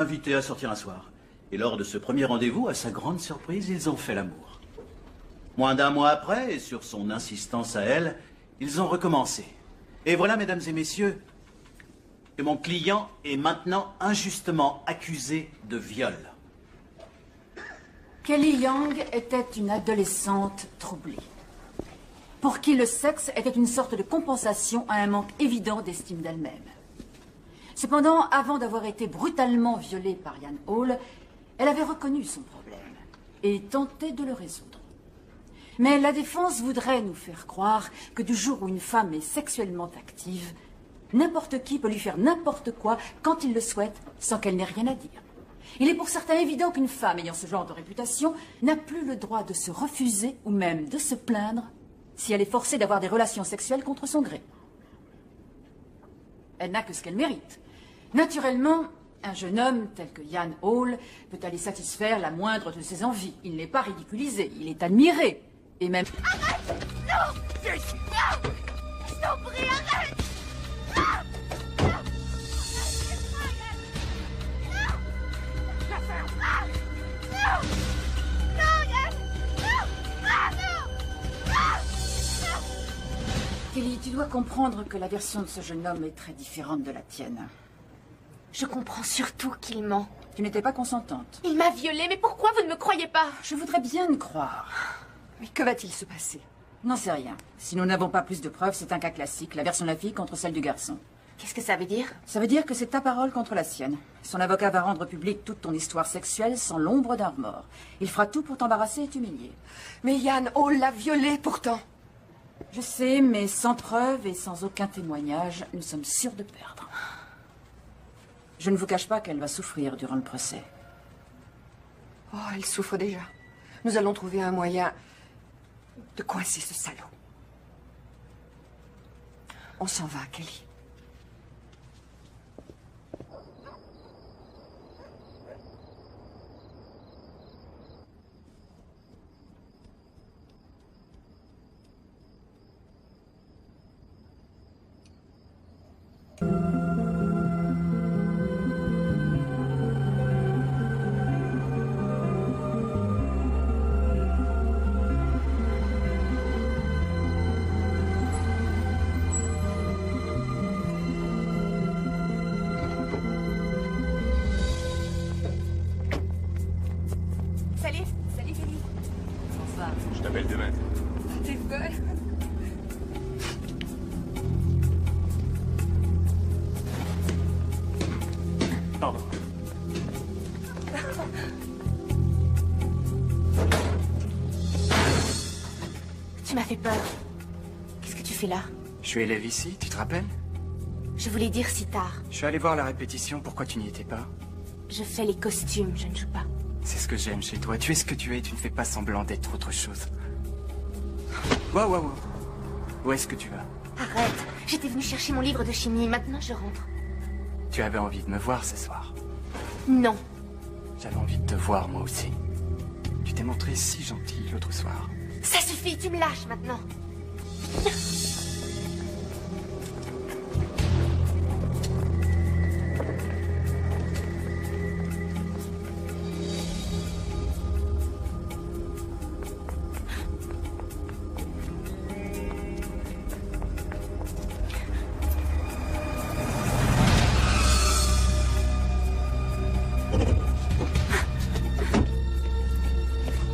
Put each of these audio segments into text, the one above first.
Invités à sortir un soir. Et lors de ce premier rendez-vous, à sa grande surprise, ils ont fait l'amour. Moins d'un mois après, et sur son insistance à elle, ils ont recommencé. Et voilà, mesdames et messieurs, que mon client est maintenant injustement accusé de viol. Kelly Young était une adolescente troublée, pour qui le sexe était une sorte de compensation à un manque évident d'estime d'elle-même. Cependant, avant d'avoir été brutalement violée par Ian Hall, elle avait reconnu son problème et tenté de le résoudre. Mais la défense voudrait nous faire croire que du jour où une femme est sexuellement active, n'importe qui peut lui faire n'importe quoi quand il le souhaite, sans qu'elle n'ait rien à dire. Il est pour certains évident qu'une femme ayant ce genre de réputation n'a plus le droit de se refuser ou même de se plaindre si elle est forcée d'avoir des relations sexuelles contre son gré. Elle n'a que ce qu'elle mérite. Naturellement, un jeune homme tel que Ian Hall peut aller satisfaire la moindre de ses envies. Il n'est pas ridiculisé, il est admiré. Et même... Arrête! Non! Non! Je t'en prie, arrête! Non! Non! Non! Non, Yann! Non! Ah, non! Non! Kelly, tu dois comprendre que la version de ce jeune homme est très différente de la tienne. Je comprends surtout qu'il ment. Tu n'étais pas consentante. Il m'a violée, mais pourquoi vous ne me croyez pas? Je voudrais bien le croire. Mais que va-t-il se passer? N'en sais rien. Si nous n'avons pas plus de preuves, c'est un cas classique, la version de la fille contre celle du garçon. Qu'est-ce que ça veut dire? Ça veut dire que c'est ta parole contre la sienne. Son avocat va rendre publique toute ton histoire sexuelle sans l'ombre d'un remords. Il fera tout pour t'embarrasser et t'humilier. Mais Ian Hall l'a violée pourtant. Je sais, mais sans preuve et sans aucun témoignage, nous sommes sûrs de perdre. Je ne vous cache pas qu'elle va souffrir durant le procès. Oh, elle souffre déjà. Nous allons trouver un moyen de coincer ce salaud. On s'en va, Kelly. Salut Kelly. Bonsoir. Je t'appelle demain. T'es bonne. Pardon. Tu m'as fait peur. Qu'est-ce que tu fais là? Je suis élève ici, tu te rappelles? Je voulais dire si tard. Je suis allé voir la répétition, pourquoi tu n'y étais pas? Je fais les costumes, je ne joue pas. C'est ce que j'aime chez toi, tu es ce que tu es, tu ne fais pas semblant d'être autre chose. Wow. Où est-ce que tu vas? Arrête. J'étais venue chercher mon livre de chimie, maintenant je rentre. Tu avais envie de me voir ce soir. Non. J'avais envie de te voir moi aussi. Tu t'es montré si gentil l'autre soir. Ça suffit, tu me lâches maintenant.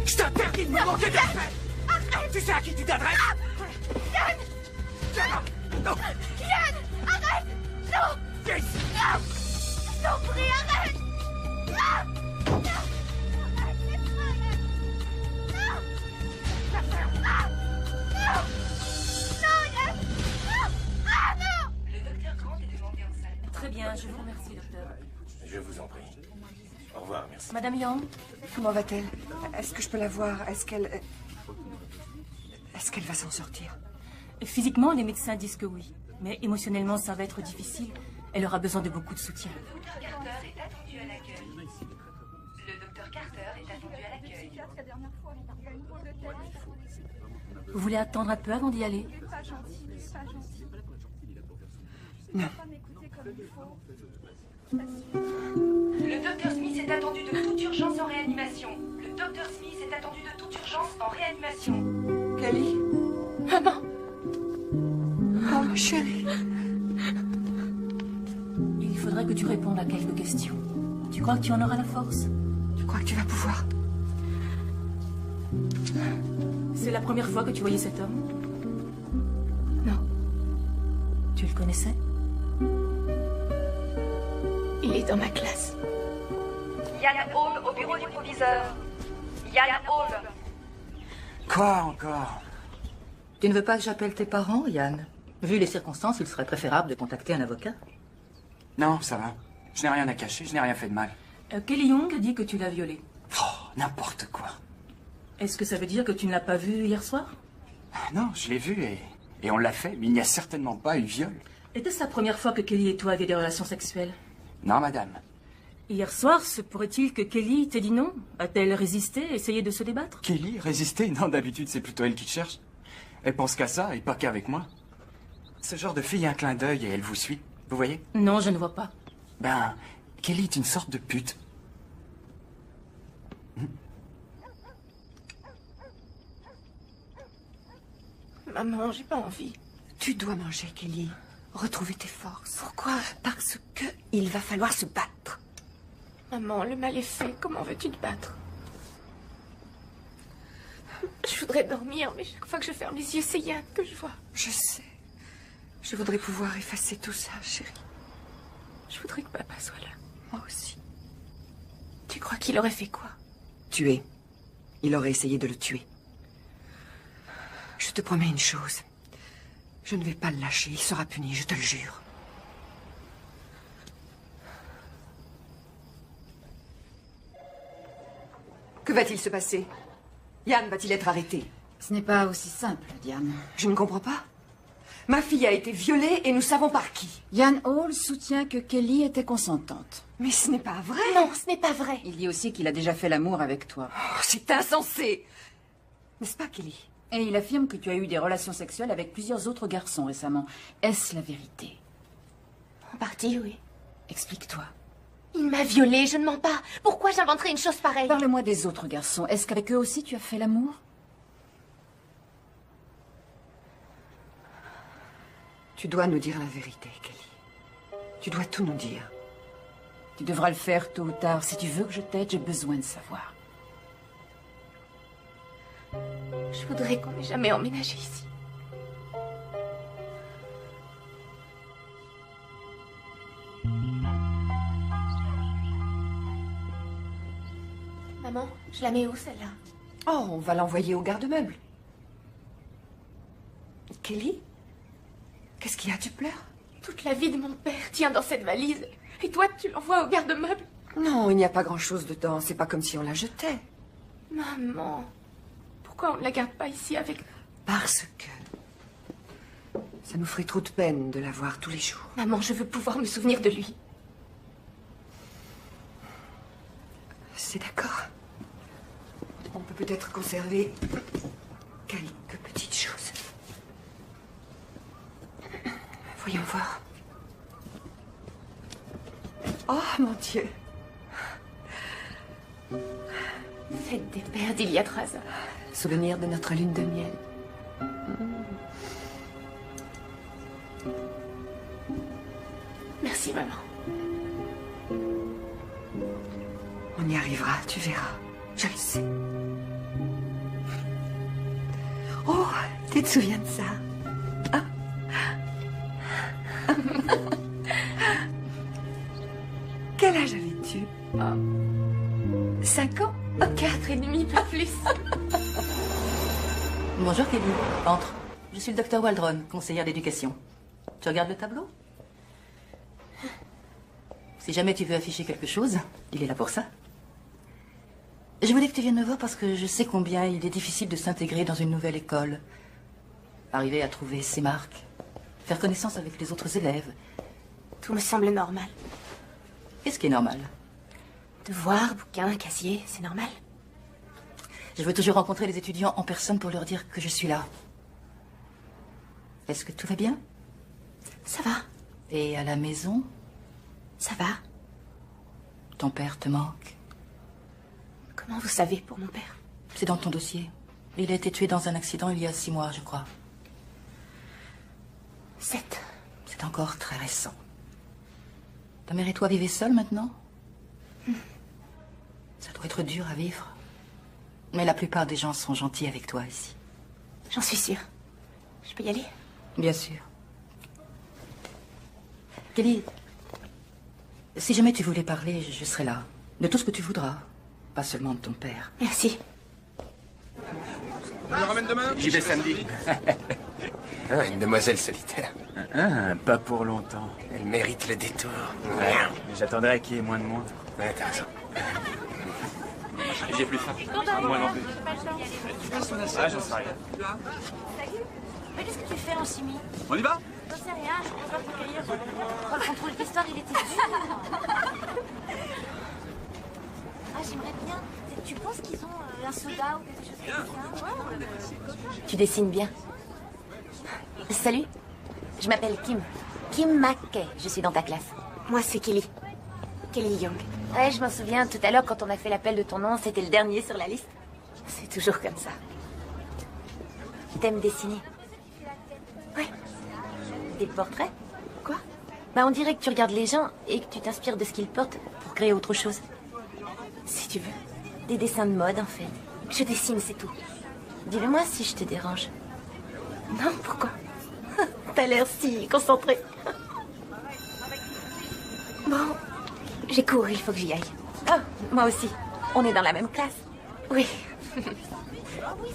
Je t'interdis de me manquer de respect! Arrête! Tu sais à qui tu t'adresses? Yann! Non! Yann! Arrête! Non! Viens ici! Non! Je t'en prie, arrête! Non! Non! Arrête, laisse-moi, Yann! Non! Non! Non! Non, Yann! Non! Ah, non! Très bien, je vous remercie, docteur. Je vous en prie. Au revoir, merci. Madame Young? Comment va-t-elle? Est-ce que je peux la voir? Est-ce qu'elle va s'en sortir? Physiquement, les médecins disent que oui. Mais émotionnellement, ça va être difficile. Elle aura besoin de beaucoup de soutien. Le docteur Carter est attendu à l'accueil. Le docteur Carter est attendu à l'accueil. Vous voulez attendre un peu avant d'y aller? Non. Le docteur Smith est attendu de toute urgence en réanimation. Le docteur Smith est attendu de toute urgence en réanimation. Kelly? Maman! Oh, ma chérie. Il faudrait que tu répondes à quelques questions. Tu crois que tu en auras la force? Tu crois que tu vas pouvoir? C'est la première fois que tu voyais cet homme? Non. Tu le connaissais? Il est dans ma classe. Yann Hall au bureau du proviseur. Yann Hall. Quoi encore? Tu ne veux pas que j'appelle tes parents, Yann? Vu les circonstances, il serait préférable de contacter un avocat. Non, ça va. Je n'ai rien à cacher, je n'ai rien fait de mal. Kelly Young dit que tu l'as violée. Oh, n'importe quoi. Est-ce que ça veut dire que tu ne l'as pas vue hier soir? Non, je l'ai vu et on l'a fait, mais il n'y a certainement pas eu viol. Était-ce la première fois que Kelly et toi aviez des relations sexuelles? Non, madame. Hier soir, se pourrait-il que Kelly t'ait dit non? A-t-elle résisté, essayé de se débattre? Kelly, résister? Non, d'habitude, c'est plutôt elle qui cherche. Elle pense qu'à ça et pas qu'avec moi. Ce genre de fille a un clin d'œil et elle vous suit. Vous voyez? Non, je ne vois pas. Ben, Kelly est une sorte de pute. Maman, j'ai pas envie. Tu dois manger, Kelly. Retrouver tes forces. Pourquoi? Parce que il va falloir se battre. Maman, le mal est fait. Comment veux-tu te battre? Je voudrais dormir, mais chaque fois que je ferme les yeux, c'est Yann que je vois. Je sais. Je voudrais pouvoir effacer tout ça, chérie. Je voudrais que papa soit là. Moi aussi. Tu crois qu'il aurait fait quoi? Tuer. Il aurait essayé de le tuer. Je te promets une chose. Je ne vais pas le lâcher. Il sera puni, je te le jure. Que va-t-il se passer? Yann va-t-il être arrêté? Ce n'est pas aussi simple, Diane. Je ne comprends pas. Ma fille a été violée et nous savons par qui. Yann Hall soutient que Kelly était consentante. Mais ce n'est pas vrai. Non, ce n'est pas vrai. Il dit aussi qu'il a déjà fait l'amour avec toi. Oh, c'est insensé. N'est-ce pas, Kelly? Et il affirme que tu as eu des relations sexuelles avec plusieurs autres garçons récemment. Est-ce la vérité? En partie, oui. Explique-toi. Il m'a violée, je ne mens pas. Pourquoi j'inventerais une chose pareille? Parle-moi des autres garçons. Est-ce qu'avec eux aussi tu as fait l'amour? Tu dois nous dire la vérité, Kelly. Tu dois tout nous dire. Tu devras le faire tôt ou tard. Si tu veux que je t'aide, j'ai besoin de savoir. Je voudrais qu'on n'ait jamais emménagé ici. Maman, je la mets où, celle-là? Oh, on va l'envoyer au garde-meubles. Kelly? Qu'est-ce qu'il y a? Tu pleures? Toute la vie de mon père tient dans cette valise. Et toi, tu l'envoies au garde-meubles? Non, il n'y a pas grand-chose dedans. C'est pas comme si on la jetait. Maman, pourquoi on ne la garde pas ici avec... Parce que... ça nous ferait trop de peine de la voir tous les jours. Maman, je veux pouvoir me souvenir de lui. C'est d'accord. On peut peut-être conserver quelques petites choses. Voyons voir. Oh, mon Dieu. Fête des pères d'il y a 3 ans. Souvenir de notre lune de miel. Merci, maman. On y arrivera, tu verras. Je le sais. Oh, tu te souviens de ça? Ah. Quel âge avais-tu? 5 ans? 4 et demi, pas plus. Bonjour Kelly, entre. Je suis le docteur Waldron, conseillère d'éducation. Tu regardes le tableau? Si jamais tu veux afficher quelque chose, il est là pour ça. Je voulais que tu viennes me voir parce que je sais combien il est difficile de s'intégrer dans une nouvelle école. Arriver à trouver ses marques, faire connaissance avec les autres élèves. Tout me semble normal. Qu'est-ce qui est normal? Devoirs, bouquins, casier, c'est normal. Je veux toujours rencontrer les étudiants en personne pour leur dire que je suis là. Est-ce que tout va bien? Ça va. Et à la maison? Ça va. Ton père te manque. Comment vous savez pour mon père? C'est dans ton dossier. Il a été tué dans un accident il y a 6 mois, je crois. 7. C'est encore très récent. Ta mère et toi vivez seuls maintenant? Ça doit être dur à vivre. Mais la plupart des gens sont gentils avec toi ici. J'en suis sûre. Je peux y aller? Bien sûr. Kelly, si jamais tu voulais parler, je serai là. De tout ce que tu voudras. Pas seulement de ton père. Merci. On le ramène demain? J'y vais samedi. Ah, une demoiselle solitaire. Ah, pas pour longtemps. Elle mérite le détour. Ouais, j'attendrai qu'il y ait moins de monde. Ouais, t'as raison. J'ai plus faim. Moi non plus. Ah, j'en sais rien. Mais qu'est-ce que tu fais en chimie? On y va? J'en sais rien, je peux pas t'accueillir. Oh, le contrôle d'histoire, il était dur. Ah, j'aimerais bien. Tu penses qu'ils ont un soda ou quelque chose comme ça? Tu dessines bien. Salut, je m'appelle Kim. Kim McKay, je suis dans ta classe. Moi, c'est Kelly. Kelly Young. Ouais, je m'en souviens, tout à l'heure, quand on a fait l'appel de ton nom, c'était le dernier sur la liste. C'est toujours comme ça. T'aimes dessiner? Ouais. Des portraits? Quoi? Bah, on dirait que tu regardes les gens et que tu t'inspires de ce qu'ils portent pour créer autre chose. Si tu veux. Des dessins de mode, en fait. Je dessine, c'est tout. Dis-le-moi si je te dérange. Non, pourquoi? T'as l'air si concentré. Bon, j'ai cours, il faut que j'y aille. Ah, moi aussi. On est dans la même classe. Oui. Oui,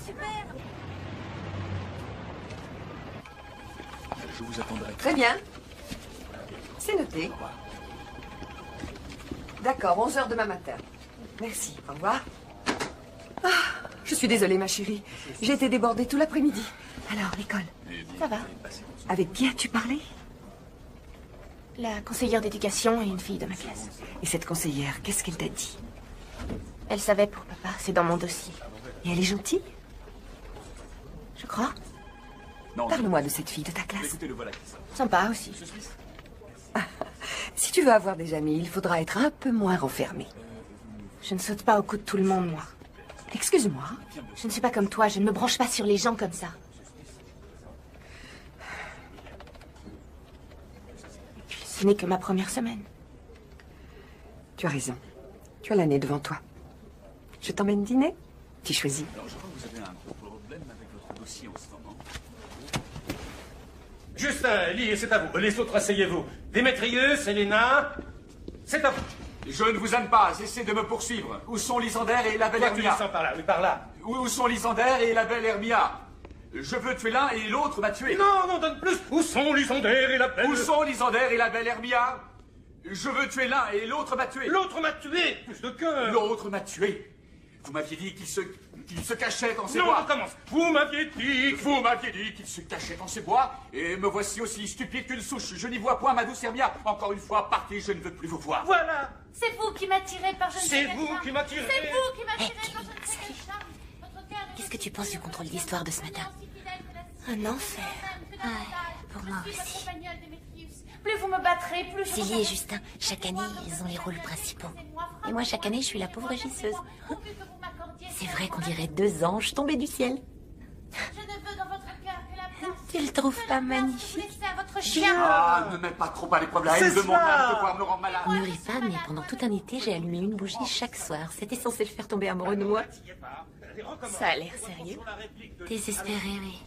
super. Je vous attendrai. Très bien. C'est noté. D'accord, 11h demain matin. Merci, au revoir. Ah, je suis désolée, ma chérie. J'ai été débordée tout l'après-midi. Alors, l'école, Ça va. avec qui as-tu parlé? La conseillère d'éducation et une fille de ma classe. Et cette conseillère, qu'est-ce qu'elle t'a dit? Elle savait pour papa, c'est dans mon dossier. Et elle est gentille? Je crois. Parle-moi de cette fille de ta classe. Écoutez, le voilà qui sort. Sympa aussi. Si tu veux avoir des amis, il faudra être un peu moins renfermé. Je ne saute pas au cou de tout le monde, moi. Excuse-moi. Je ne suis pas comme toi, je ne me branche pas sur les gens comme ça. Et puis, ce n'est que ma première semaine. Tu as raison. Tu as l'année devant toi. Je t'emmène dîner? Tu choisis. Alors, je crois que vous avez un gros problème avec votre dossier en ce moment. Justin, Ellie, c'est à vous. Les autres, asseyez-vous. Démétrius, Elena, c'est à vous. Je ne vous aime pas, cessez de me poursuivre. Où sont Lysander et la belle Toi, tu Hermia? descends par là, oui, par là. Où sont Lysander et la belle Hermia? Je veux tuer l'un et l'autre m'a tué. Non, non, donne plus. Où sont Lysander et la belle... Où sont Lysander et la belle Hermia? Je veux tuer l'un et l'autre m'a tué. L'autre m'a tué. Plus de cœur. L'autre m'a tué. Vous m'aviez dit qu'il se cachait dans ces Non, bois. on recommence. Vous m'aviez dit... Vous m'aviez dit qu'il se cachait dans ces bois, et me voici aussi stupide qu'une souche. Je n'y vois point ma douce Hermia. Encore une fois, partez, je ne veux plus vous voir. Voilà. C'est vous qui m'attirez par je ne sais C'est quel vous charme. qui m'attirez. C'est vous qui m'attirez par je ne sais quel charme. Votre cœur est Qu'est-ce que tu penses du contrôle d'histoire de ce matin? aussi fidèle que la Un enfer. pour moi je suis aussi. votre compagnonne, Démétrius. Plus vous me battrez, plus je... Célie et Justin, chaque année, ils ont les rôles principaux. Et moi, chaque année, je suis la pauvre régisseuse. C'est vrai qu'on dirait deux anges tombés du ciel. Je ne veux dans votre cœur que la place. Tu le trouves pas magnifique? Laissez à votre chien. Ah, ne mets pas trop à l'épreuve la haine de mon âme de voir me rendre malade. Ne ris pas, mais pendant tout un été, j'ai allumé une bougie chaque soir. C'était censé le faire tomber amoureux de moi. Ça a l'air sérieux. Désespérée, oui.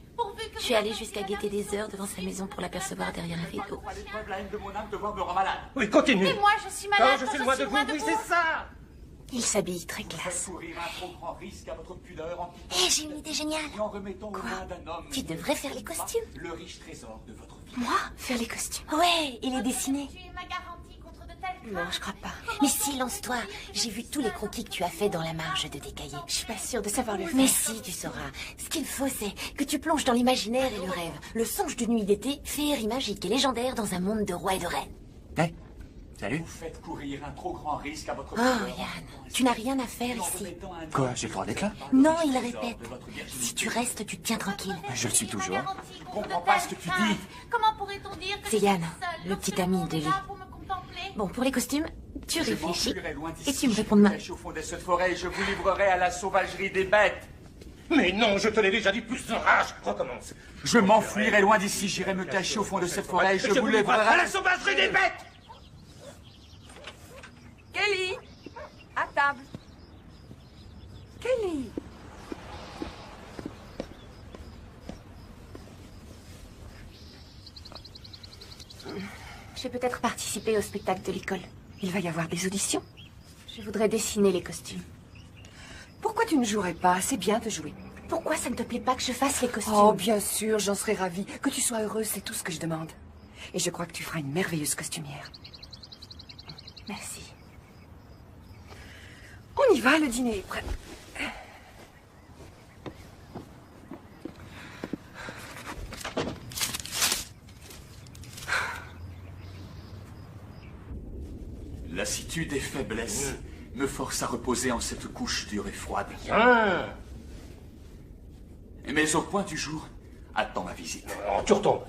Je suis allée jusqu'à guetter des heures devant sa maison pour l'apercevoir derrière un rideau. À l'épreuve la haine de mon âme de voir me rendre malade. Oui, continue. Et moi, je suis Quand malade je quand suis je loin suis de vous, loin de oui, vous. c'est ça. Il s'habille très classe. Courir un trop grand risque à votre pudeur en Hé, j'ai une idée géniale. en remettant aux mains d'un homme. Tu devrais faire les costumes. Le riche trésor de votre vie. Moi? Faire les costumes? Ouais, et les dessiner. Tu es ma garantie contre de telles Non, je crois pas. Mais si, lance-toi. J'ai vu tous les croquis que tu as fait dans la marge de tes cahiers. Je suis pas sûre de savoir le faire. Mais si, tu sauras. Ce qu'il faut, c'est que tu plonges dans l'imaginaire et le rêve. Le songe de nuit d'été, féerie magique et légendaire dans un monde de rois et de reines. Hey, salut. Vous faites courir un trop grand risque à votre Oh, pudeur. Yann, tu n'as rien à faire ici. Quoi, j'ai le droit d'être là? Non, il répète. Si tu restes, tu te tiens tranquille. Je le suis toujours. Je comprends pas ce que tu dis. Comment pourrait-on dire que C'est je suis Yann, seule le lorsque petit ami monde est de là Lee. pour me contempler? Bon, pour les costumes, tu Je réfléchis. m'enfuirai loin d'ici. Et tu me réponds demain. Je me cache au fond de cette forêt et je vous livrerai à la sauvagerie des bêtes. Mais non, je te l'ai déjà dit, plus de rage. Recommence. Je m'enfuirai loin d'ici, j'irai me cacher au fond de cette forêt et je vous livrerai à la sauvagerie des bêtes. Kelly! À table. Kelly! Je vais peut-être participer au spectacle de l'école. Il va y avoir des auditions. Je voudrais dessiner les costumes. Pourquoi tu ne jouerais pas? C'est bien de jouer. Pourquoi ça ne te plaît pas que je fasse les costumes? Oh, bien sûr, j'en serais ravie. Que tu sois heureuse, c'est tout ce que je demande. Et je crois que tu feras une merveilleuse costumière. Merci. On y va, le dîner est prêt. Lassitude et faiblesse me forcent à reposer en cette couche dure et froide. Ah. Mais au point du jour, attends ma visite. Oh, tu retombes.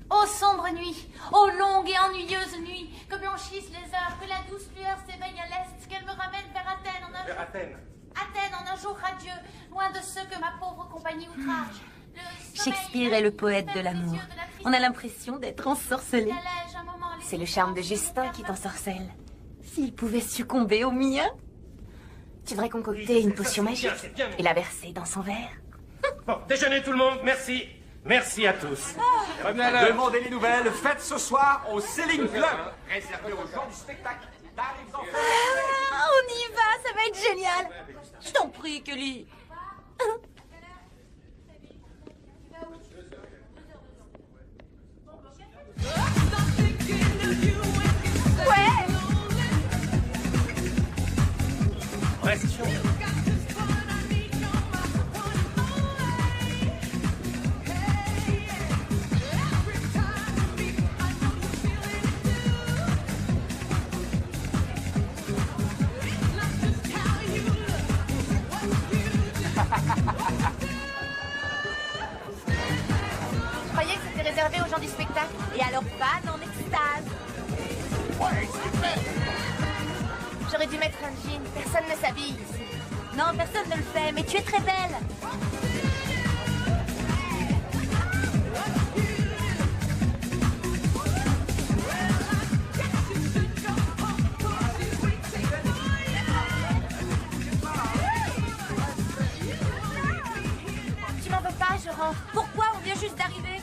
Ô sombre nuit, ô longue et ennuyeuse nuit, que blanchissent les heures, que la douce lueur s'éveille à l'est, qu'elle me ramène vers Athènes en un Vers jour... Athènes. Athènes en un jour radieux, loin de ceux que ma pauvre compagnie outrage. Le sommeil Shakespeare est le poète de l'amour. des yeux de la tristesse On a l'impression d'être ensorcelé. allège un moment les C'est le charme de Justin qui t'ensorcelle. S'il pouvait succomber au mien. Tu devrais concocter une potion magique c'est bien. et la verser dans son verre. Bon, déjeuner tout le monde, merci. Merci à tous. Demandez les nouvelles, faites ce soir au Sailing Club, réservé aux gens du spectacle. Tarifs en fait. Ah, on y va, ça va être génial. Je t'en prie, Kelly. Ouais. Reste chaud. Je croyais que c'était réservé aux gens du spectacle. Et alors, fan en extase. J'aurais dû mettre un jean. Personne ne s'habille ici. Non, personne ne le fait, mais tu es très belle. Tu m'en veux pas, je rentre. Pourquoi on vient juste d'arriver?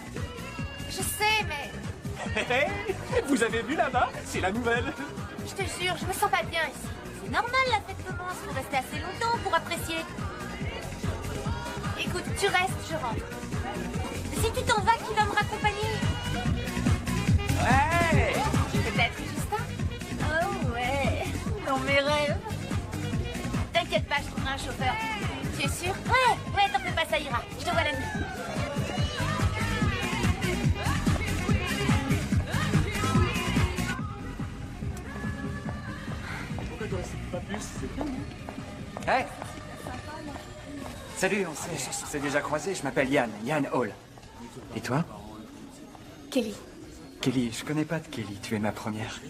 Je sais, mais Vous avez vu là-bas? C'est la nouvelle. je te jure, je me sens pas bien ici. C'est normal, la fête commence. Faut rester assez longtemps pour apprécier. Écoute, tu restes, je rentre. Si tu t'en vas, qui va me raccompagner? Ouais. Peut-être Justin? Oh ouais, dans mes rêves. T'inquiète pas, je trouverai un chauffeur. Tu es sûr? Ouais, t'en fais pas, ça ira. Je te vois la nuit. Hey. Salut, on s'est déjà croisés. Je m'appelle Yann, Yann Hall. Et toi? Kelly, Kelly, je connais pas de Kelly, tu es ma première.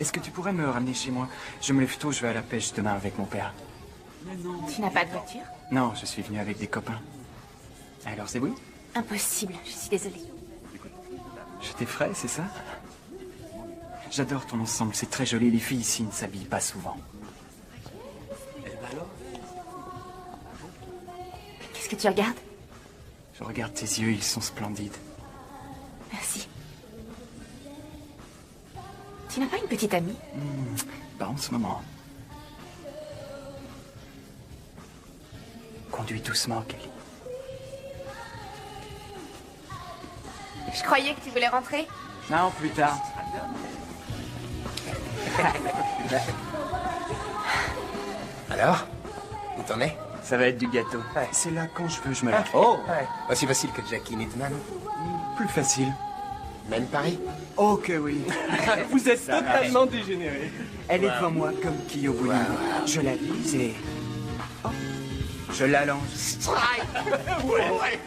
Est-ce que tu pourrais me ramener chez moi? Je me lève tôt, je vais à la pêche demain avec mon père. tu n'as pas de voiture? Non, je suis venu avec des copains. Alors c'est oui? Impossible, je suis désolée. Je t'effraie, c'est ça? J'adore ton ensemble, c'est très joli. Les filles ici ne s'habillent pas souvent. Qu'est-ce que tu regardes? Je regarde tes yeux, ils sont splendides. Merci. Tu n'as pas une petite amie? Pas en ce moment. Conduis doucement, Kelly. Je croyais que tu voulais rentrer. Non, plus tard. Alors? Où t'en es? Ça va être du gâteau. C'est là quand je veux, je me lève. Oh! Aussi facile que Jackie Needman. Plus facile. Même Paris? Oh que oui. Vous êtes totalement dégénéré. Elle est devant moi comme qui au bowling. Je la vise et... Oh, je la lance. Ouais.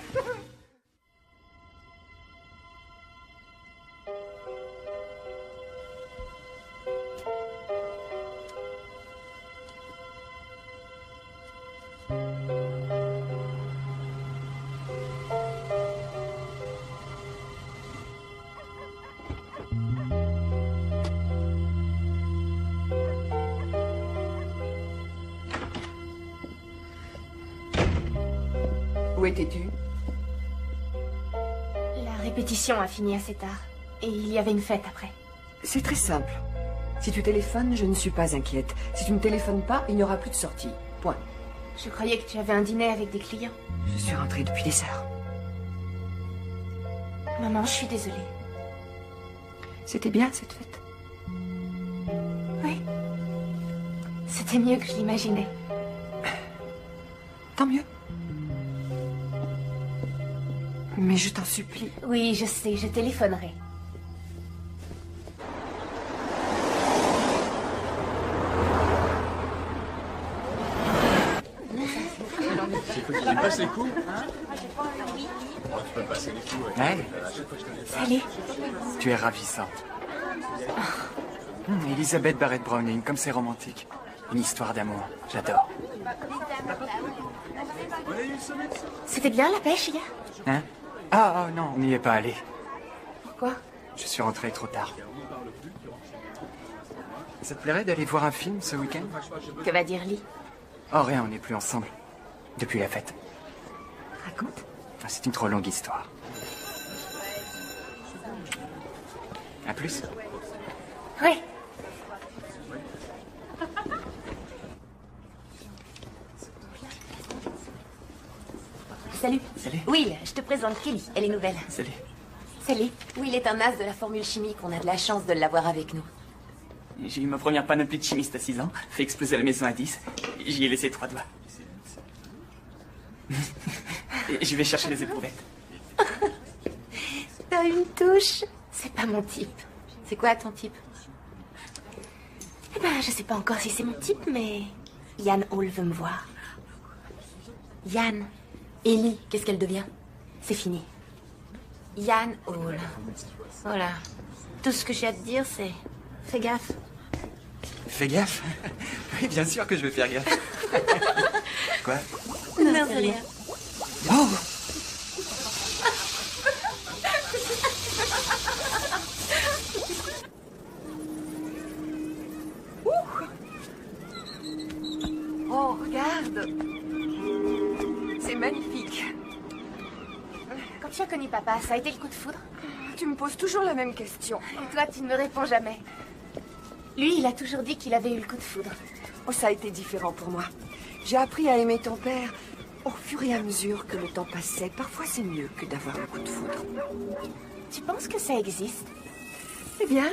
Où étais-tu? La répétition a fini assez tard. Et il y avait une fête après. C'est très simple. Si tu téléphones, je ne suis pas inquiète. Si tu ne téléphones pas, il n'y aura plus de sortie. Point. Je croyais que tu avais un dîner avec des clients. Je suis rentrée depuis des heures. Maman, je suis désolée. C'était bien, cette fête? Oui. C'était mieux que je l'imaginais. Tant mieux. Mais je t'en supplie. Oui, je sais, je téléphonerai. Tu passes les coups? Tu peux passer les coups, ouais. Hey, Salut. tu es ravissante. Elisabeth Barrett Browning, comme c'est romantique. Une histoire d'amour, j'adore. C'était bien la pêche hier? Hein? Ah, non, on n'y est pas allé. Pourquoi? Je suis rentré trop tard. Ça te plairait d'aller voir un film ce week-end? Que va dire Lee? Oh, rien, on n'est plus ensemble. Depuis la fête. Raconte. C'est une trop longue histoire. À plus. Oui. Salut. Salut. Will, je te présente Kelly. Elle est nouvelle. Salut. Salut. Will est un as de la formule chimique. On a de la chance de l'avoir avec nous. J'ai eu ma première panoplie de chimiste à 6 ans, fait exploser la maison à 10. J'y ai laissé 3 doigts. Et je vais chercher les éprouvettes. T'as une touche. C'est pas mon type. C'est quoi ton type? Eh ben, je sais pas encore si c'est mon type, mais Yann Hall veut me voir. Yann. Ellie, qu'est-ce qu'elle devient? C'est fini. Yann Hall. Voilà. Tout ce que j'ai à te dire, c'est... Fais gaffe. Fais gaffe. Oui, bien sûr que je vais faire gaffe. Quoi? Non, c'est rien. Oh! Oh, regarde. C'est magnifique. Quand tu as connu papa, ça a été le coup de foudre? Tu me poses toujours la même question. Et toi, tu ne me réponds jamais. Lui, il a toujours dit qu'il avait eu le coup de foudre. Oh, ça a été différent pour moi. J'ai appris à aimer ton père au fur et à mesure que le temps passait. Parfois, c'est mieux que d'avoir le coup de foudre. Tu penses que ça existe? Eh bien,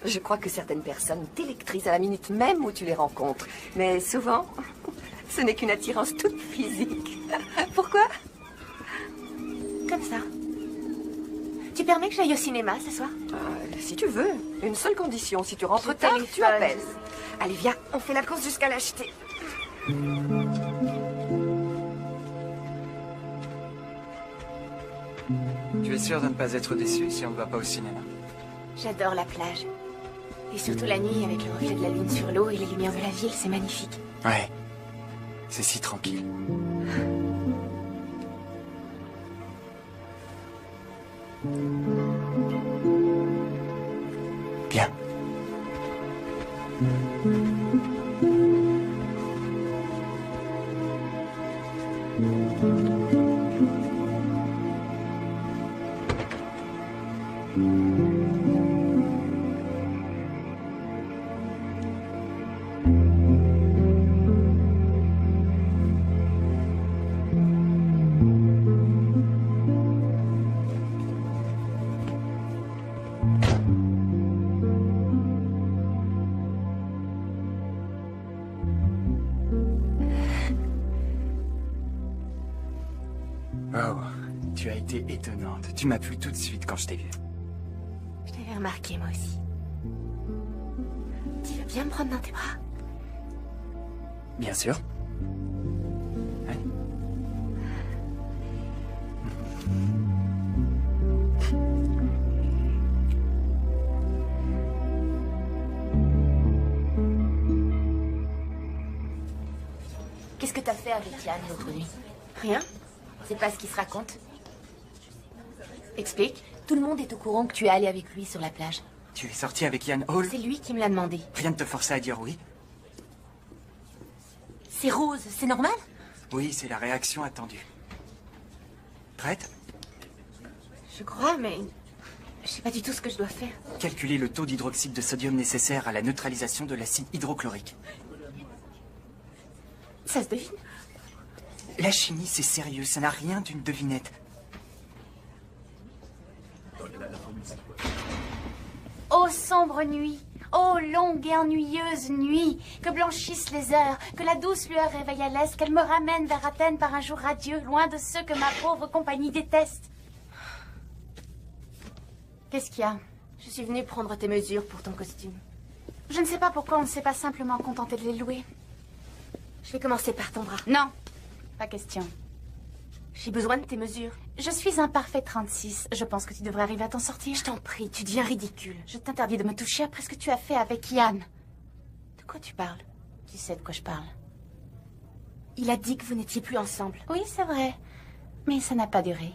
je crois que certaines personnes t'électrisent à la minute même où tu les rencontres. Mais souvent, ce n'est qu'une attirance toute physique. Pourquoi? Comme ça. Tu permets que j'aille au cinéma ce soir? Si tu veux. Une seule condition. Si tu rentres Je tard, tu téléphone. appelles. Allez, viens, on fait la course jusqu'à l'acheter. Tu es sûr de ne pas être déçu si on ne va pas au cinéma? J'adore la plage. Et surtout la nuit avec le reflet de la lune sur l'eau et les lumières de la ville, c'est magnifique. Ouais. C'est si tranquille. Bien. Oh, tu as été étonnante. Tu m'as plu tout de suite quand je t'ai vue. Je t'avais remarqué, moi aussi. Tu veux bien me prendre dans tes bras? Bien sûr. Ouais. Qu'est-ce que t'as fait avec Yann l'autre nuit? Rien. C'est pas ce qui se raconte. Explique. Tout le monde est au courant que tu es allé avec lui sur la plage. Tu es sorti avec Yann Hall? C'est lui qui me l'a demandé. Rien ne te forçait à dire oui? C'est Rose, c'est normal? Oui, c'est la réaction attendue. prête? Je crois, mais je sais pas du tout ce que je dois faire. Calculer le taux d'hydroxyde de sodium nécessaire à la neutralisation de l'acide hydrochlorique. Ça se devine? La chimie, c'est sérieux, ça n'a rien d'une devinette. Ô sombre nuit, ô longue et ennuyeuse nuit, que blanchissent les heures, que la douce lueur réveille à l'est, qu'elle me ramène vers Athènes par un jour radieux, loin de ceux que ma pauvre compagnie déteste. Qu'est-ce qu'il y a? Je suis venue prendre tes mesures pour ton costume. Je ne sais pas pourquoi on ne s'est pas simplement contenté de les louer. Je vais commencer par ton bras. Non, pas question. J'ai besoin de tes mesures. Je suis un parfait 36. Je pense que tu devrais arriver à t'en sortir. Je t'en prie, tu deviens ridicule. Je t'interdis de me toucher après ce que tu as fait avec Yann. De quoi tu parles? Tu sais de quoi je parle. Il a dit que vous n'étiez plus ensemble. Oui, c'est vrai. Mais ça n'a pas duré.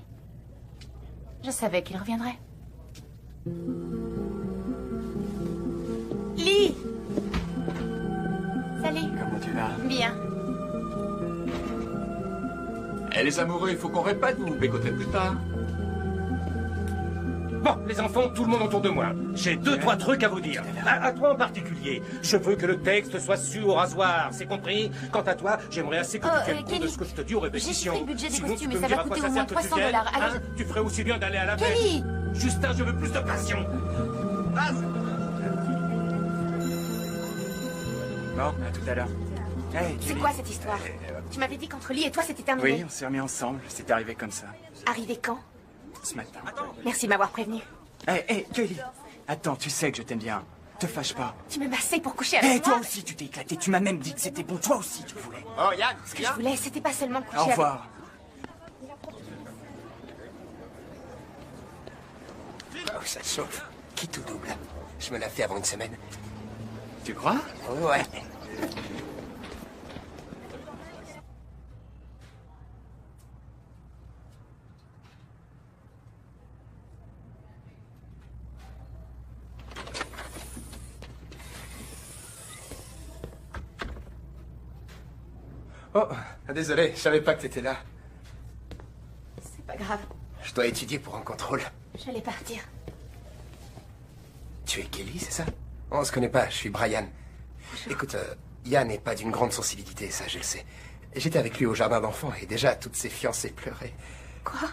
Je savais qu'il reviendrait. Lee! Salut. Comment tu vas? Bien. Eh, les amoureux, il faut qu'on répète, vous bécoterez plus tard. Bon, les enfants, tout le monde autour de moi. J'ai trois trucs à vous dire. À toi en particulier. Je veux que le texte soit su au rasoir, c'est compris? Quant à toi, j'aimerais assez que tu tiennes compte de ce que je te dis aux répétitions. J'ai fait le budget des Sinon, costumes tu et peux ça me va dire à coûter quoi au ça moins sert que tu 300 viennes, $. Alors... Hein? Tu ferais aussi bien d'aller à la Kelly! messe. Justin, je veux plus de passion. Bon, à tout à l'heure. Hey, C'est Kelly. quoi cette histoire? Tu m'avais dit qu'entre Lee et toi, c'était terminé. Oui, on s'est remis ensemble. C'est arrivé comme ça. Arrivé quand? Ce matin. Merci de m'avoir prévenu. Hey, Kelly. Attends, tu sais que je t'aime bien. Te fâche pas. Tu me massais pour coucher Hey, avec toi moi. aussi, tu t'es éclaté. Tu m'as même dit que c'était bon. Toi aussi, tu voulais. Oh, Yann, Ce que je voulais, c'était pas seulement coucher Au revoir. Oh, ça chauffe. Qui tout double? Je me la fais avant une semaine. Tu crois? Ouais. Oh, désolé, je savais pas que t'étais là. C'est pas grave. Je dois étudier pour un contrôle. J'allais partir. Tu es Kelly, c'est ça? On se connaît pas, je suis Brian. Écoute, Yann n'est pas d'une grande sensibilité, ça je le sais. J'étais avec lui au jardin d'enfants et déjà toutes ses fiancées pleuraient. Quoi?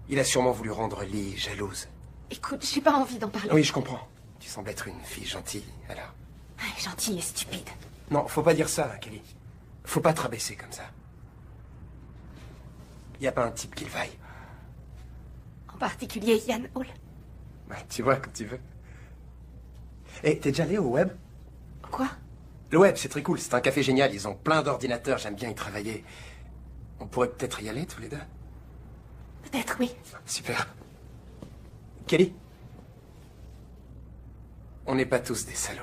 Il a sûrement voulu rendre Lee jalouse. Écoute, j'ai pas envie d'en parler. Oui, je comprends. Tu sembles être une fille gentille, alors. Gentille et stupide. Non, faut pas dire ça, Kelly. Faut pas te rabaisser comme ça. Y a pas un type qui le vaille. En particulier Yann Hall. Ouais, tu vois, quand tu veux. Et t'es déjà allé au web? Quoi? Le web, c'est très cool. C'est un café génial. Ils ont plein d'ordinateurs. J'aime bien y travailler. On pourrait peut-être y aller, tous les deux? Peut-être, oui. Super. Kelly? On n'est pas tous des salauds.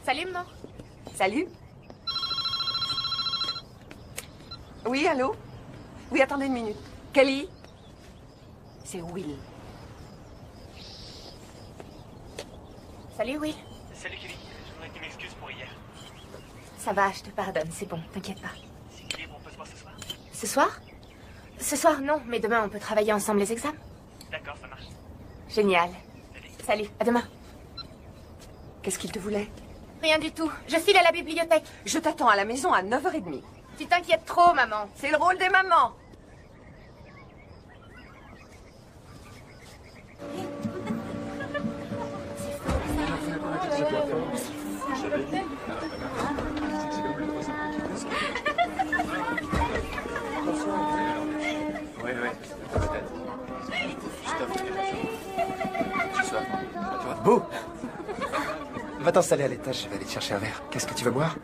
Salut, maman. Salut. Oui, allô? Oui, attendez une minute. Kelly? C'est Will. Salut, Will. Salut, Kelly. Je voudrais que tu m'excuses pour hier. Ça va, je te pardonne, c'est bon, t'inquiète pas. C'est clair, on peut se voir ce soir? Ce soir? Ce soir, non, mais demain, on peut travailler ensemble les examens. D'accord, ça marche. Génial. Salut, à demain. Qu'est-ce qu'il te voulait? Rien du tout. Je file à la bibliothèque. Je t'attends à la maison à 9h30. Tu t'inquiètes trop, maman. C'est le rôle des mamans. Ouais, peut-être. Beau. Va t'installer à l'étage, je vais aller te chercher un verre. Qu'est-ce que tu veux boire?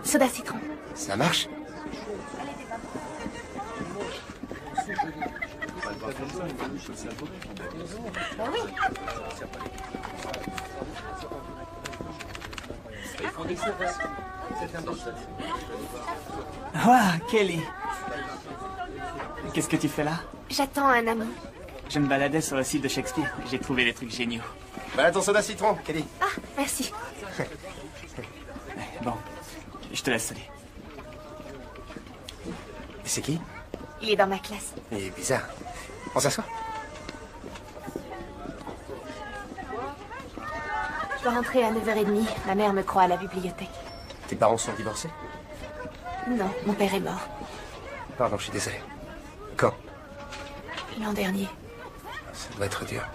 Soda citron. Ça marche? Ben oui. Ah, Kelly. Qu'est-ce que tu fais là? J'attends un ami. Je me baladais sur le site de Shakespeare. J'ai trouvé des trucs géniaux. Voilà ton soda citron, Kelly. Ah, merci. Je te laisse aller. C'est qui? Il est dans ma classe. Il est bizarre. On s'assoit? Je dois rentrer à 9h30. Ma mère me croit à la bibliothèque. Tes parents sont divorcés? Non, mon père est mort. Pardon, je suis désolé. Quand? L'an dernier. Ça doit être dur.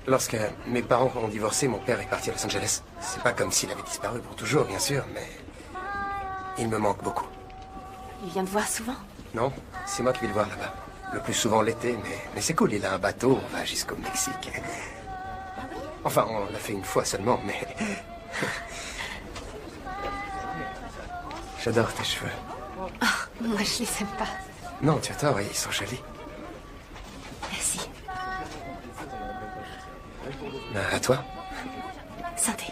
Lorsque mes parents ont divorcé, mon père est parti à Los Angeles. C'est pas comme s'il avait disparu pour toujours, bien sûr, mais il me manque beaucoup. Il vient te voir souvent? Non, c'est moi qui vais le voir là-bas. Le plus souvent l'été, mais c'est cool, il a un bateau, on va jusqu'au Mexique. Enfin, on l'a fait une fois seulement, mais... J'adore tes cheveux. Oh, moi, je les aime pas. Non, tu as tort, ils sont jolis. Merci. À toi. Santé.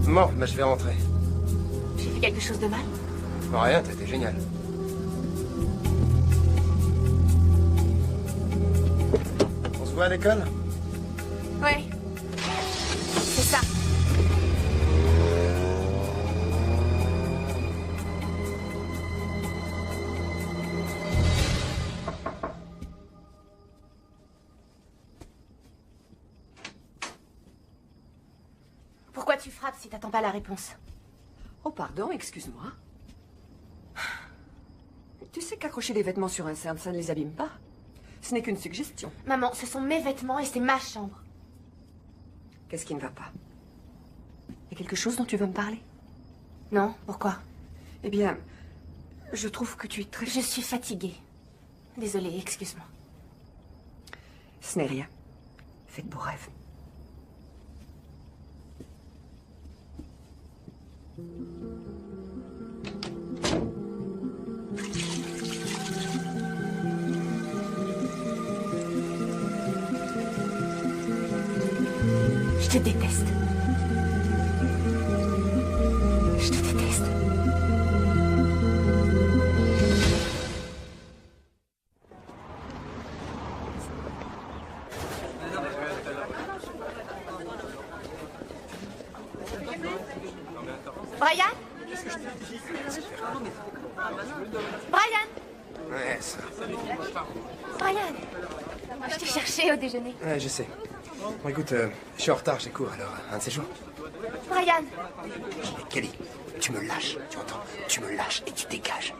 Bon, bah, je vais rentrer. J'ai fait quelque chose de mal? Non, rien, t'étais génial. On se voit à l'école? Oui. C'est ça. Pourquoi tu frappes si t'attends pas la réponse? Oh, pardon, excuse-moi. Tu sais qu'accrocher les vêtements sur un cerne, ça ne les abîme pas. Ce n'est qu'une suggestion. Maman, ce sont mes vêtements et c'est ma chambre. Qu'est-ce qui ne va pas? Il y a quelque chose dont tu veux me parler? Non, pourquoi? Eh bien, je trouve que tu es très... Je suis fatiguée. Désolée, excuse-moi. Ce n'est rien. Fais de beaux rêves. Je te déteste. Je te déteste. Brian? Brian? Ouais, ça. Brian? Je t'ai cherché au déjeuner. Ouais, je sais. Bon, écoute, je suis en retard, j'ai cours, alors un de ces jours. Brian? Mais Kelly, tu me lâches, tu entends? Tu me lâches et tu dégages.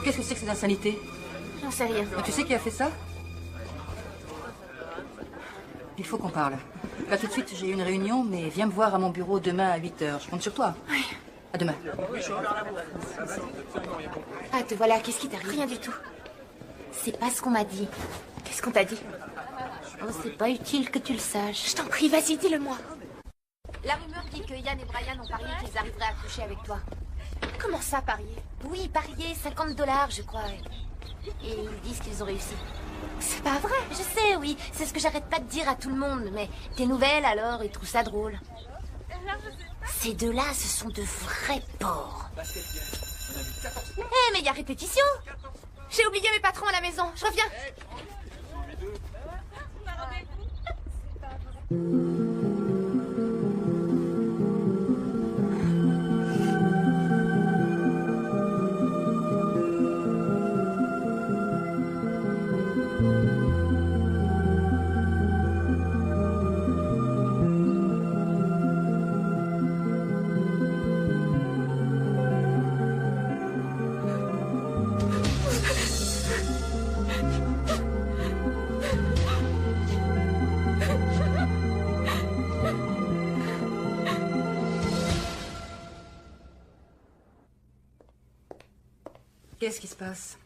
Qu'est-ce que c'est que cette insanité? J'en sais rien. Tu sais qui a fait ça? Il faut qu'on parle. Là, tout de suite, j'ai une réunion, mais viens me voir à mon bureau demain à 8h. Je compte sur toi. Oui. À demain. Ah, te voilà, qu'est-ce qui t'arrive? Rien du tout. C'est pas ce qu'on m'a dit. Qu'est-ce qu'on t'a dit? Oh, c'est pas utile que tu le saches. Je t'en prie, vas-y, dis-le-moi. La rumeur dit que Yann et Brian ont parié qu'ils arriveraient à coucher avec toi. Comment ça, parier? Oui, parier, $50, je crois. Et ils disent qu'ils ont réussi. C'est pas vrai. Je sais, oui. C'est ce que j'arrête pas de dire à tout le monde. Mais tes nouvelles, alors, ils trouvent ça drôle. Ces deux-là, ce sont de vrais porcs. Mais il y a répétition. J'ai oublié mes patrons à la maison. Je reviens. Qu'est-ce qui se passe?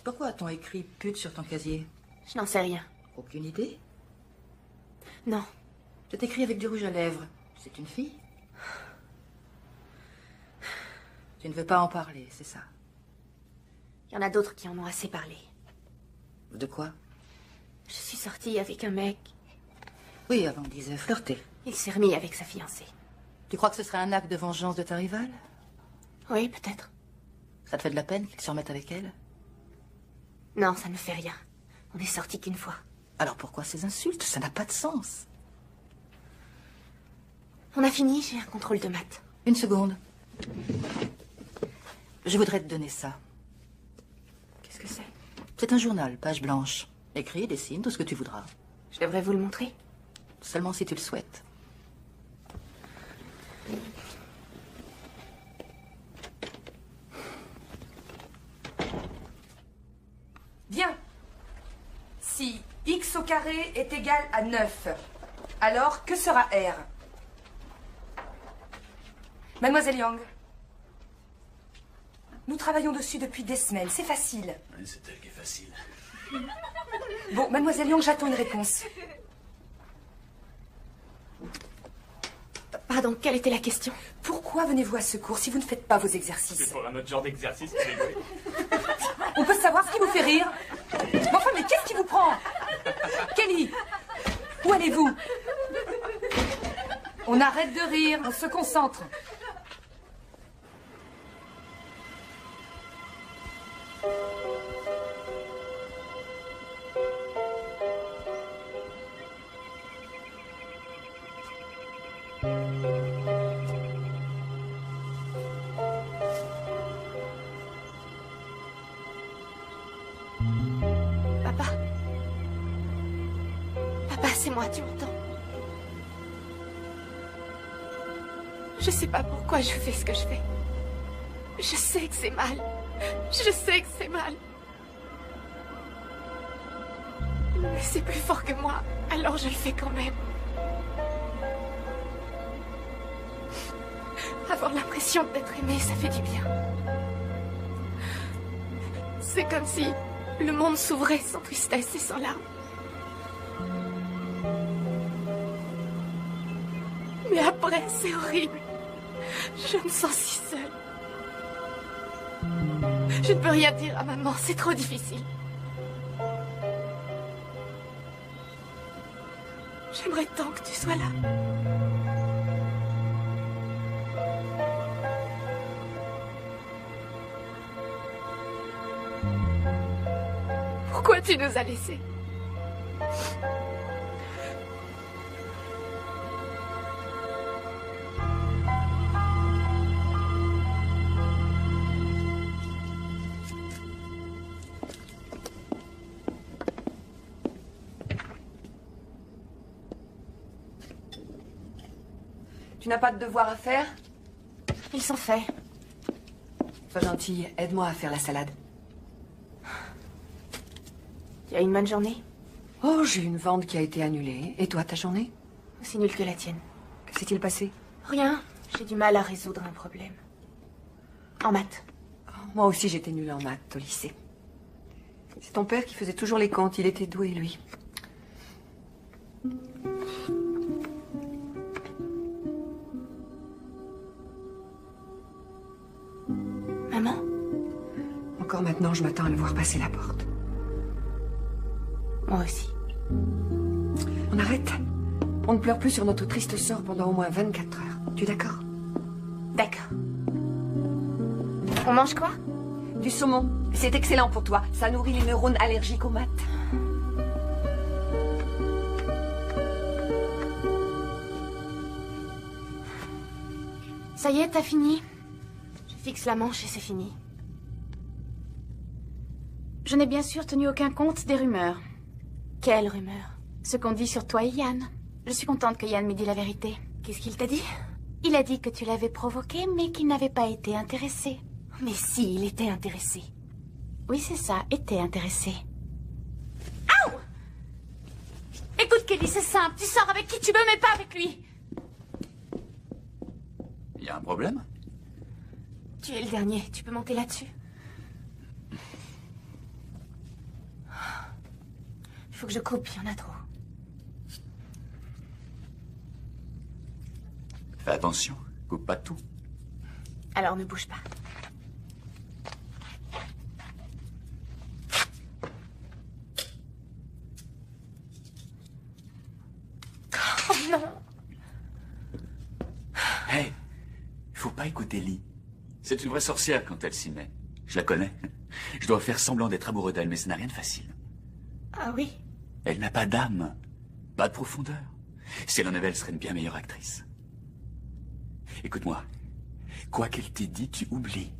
Pourquoi a-t-on écrit pute sur ton casier? Je n'en sais rien. Aucune idée? Non. Je t'écris avec du rouge à lèvres. C'est une fille? Tu ne veux pas en parler, c'est ça? Il y en a d'autres qui en ont assez parlé. De quoi? Je suis sortie avec un mec. Oui, avant on disait flirter. Il s'est remis avec sa fiancée. Tu crois que ce serait un acte de vengeance de ta rivale? Oui, peut-être. Ça te fait de la peine qu'il se remette avec elle? Non, ça ne me fait rien. On est sortis qu'une fois. Alors pourquoi ces insultes? Ça n'a pas de sens. On a fini, j'ai un contrôle de maths. Une seconde. Je voudrais te donner ça. Qu'est-ce que c'est? C'est un journal, page blanche. Écris, dessine, tout ce que tu voudras. Je devrais vous le montrer? Seulement si tu le souhaites. Bien. Si x au carré est égal à 9, alors que sera R? Mademoiselle Yang, nous travaillons dessus depuis des semaines, c'est facile. Oui, c'est elle qui est facile. Bon, Mademoiselle Yang, j'attends une réponse. Pardon, quelle était la question? Pourquoi venez-vous à ce cours si vous ne faites pas vos exercices? C'est pour un autre genre d'exercice. On peut savoir ce qui vous fait rire? Mais enfin, mais qu'est-ce qui vous prend? Kelly, où allez-vous? On arrête de rire, on se concentre. Papa, c'est moi, tu m'entends? Je sais pas pourquoi je fais ce que je fais. Je sais que c'est mal. Je sais que c'est mal. Mais c'est plus fort que moi, alors je le fais quand même. Avoir l'impression d'être aimé, ça fait du bien. C'est comme si le monde s'ouvrait sans tristesse et sans larmes. Mais après, c'est horrible. Je me sens si seule. Je ne peux rien dire à maman, c'est trop difficile. J'aimerais tant que tu sois là. Pourquoi tu nous as laissés? Tu n'as pas de devoir à faire? Ils sont faits. Sois gentille, aide-moi à faire la salade. Tu as une bonne journée? Oh, j'ai une vente qui a été annulée. Et toi, ta journée? Aussi nulle que la tienne. Que s'est-il passé? Rien. J'ai du mal à résoudre un problème. En maths. Oh, moi aussi, j'étais nulle en maths au lycée. C'est ton père qui faisait toujours les comptes. Il était doué, lui. Maman? Encore maintenant, je m'attends à le voir passer la porte. Moi aussi. On arrête. On ne pleure plus sur notre triste sort pendant au moins 24 heures. Tu es d'accord? D'accord. On mange quoi? Du saumon. C'est excellent pour toi. Ça nourrit les neurones allergiques aux maths. Ça y est, t'as fini? Je fixe la manche et c'est fini. Je n'ai bien sûr tenu aucun compte des rumeurs. Quelles rumeurs? Ce qu'on dit sur toi et Yann. Je suis contente que Yann m'ait dit la vérité. Qu'est-ce qu'il t'a dit? Il a dit que tu l'avais provoqué, mais qu'il n'avait pas été intéressé. Mais si, il était intéressé. Oui, c'est ça, était intéressé. Aouh! Écoute, Kelly, c'est simple. Tu sors avec qui tu veux, mais pas avec lui. Il y a un problème? Tu es le dernier. Tu peux monter là-dessus. Il faut que je coupe, il y en a trop. Fais attention, coupe pas tout. Alors ne bouge pas. Oh non! Hey, faut pas écouter Lee. C'est une vraie sorcière quand elle s'y met. Je la connais. Je dois faire semblant d'être amoureux d'elle, mais ça n'a rien de facile. Ah oui? Elle n'a pas d'âme, pas de profondeur. Si elle en avait, elle serait une bien meilleure actrice. Écoute-moi, quoi qu'elle t'ait dit, tu oublies.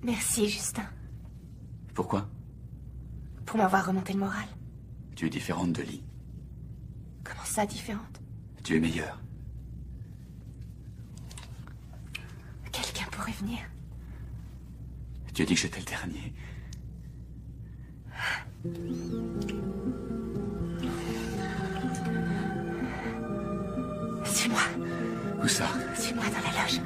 Merci, Justin. Pourquoi? Pour m'avoir remonté le moral. Tu es différente de Lee. Comment ça, différente? Tu es meilleure. Quelqu'un pourrait venir. Tu as dit que j'étais le dernier. Suis-moi. Où ça? Suis-moi dans la loge.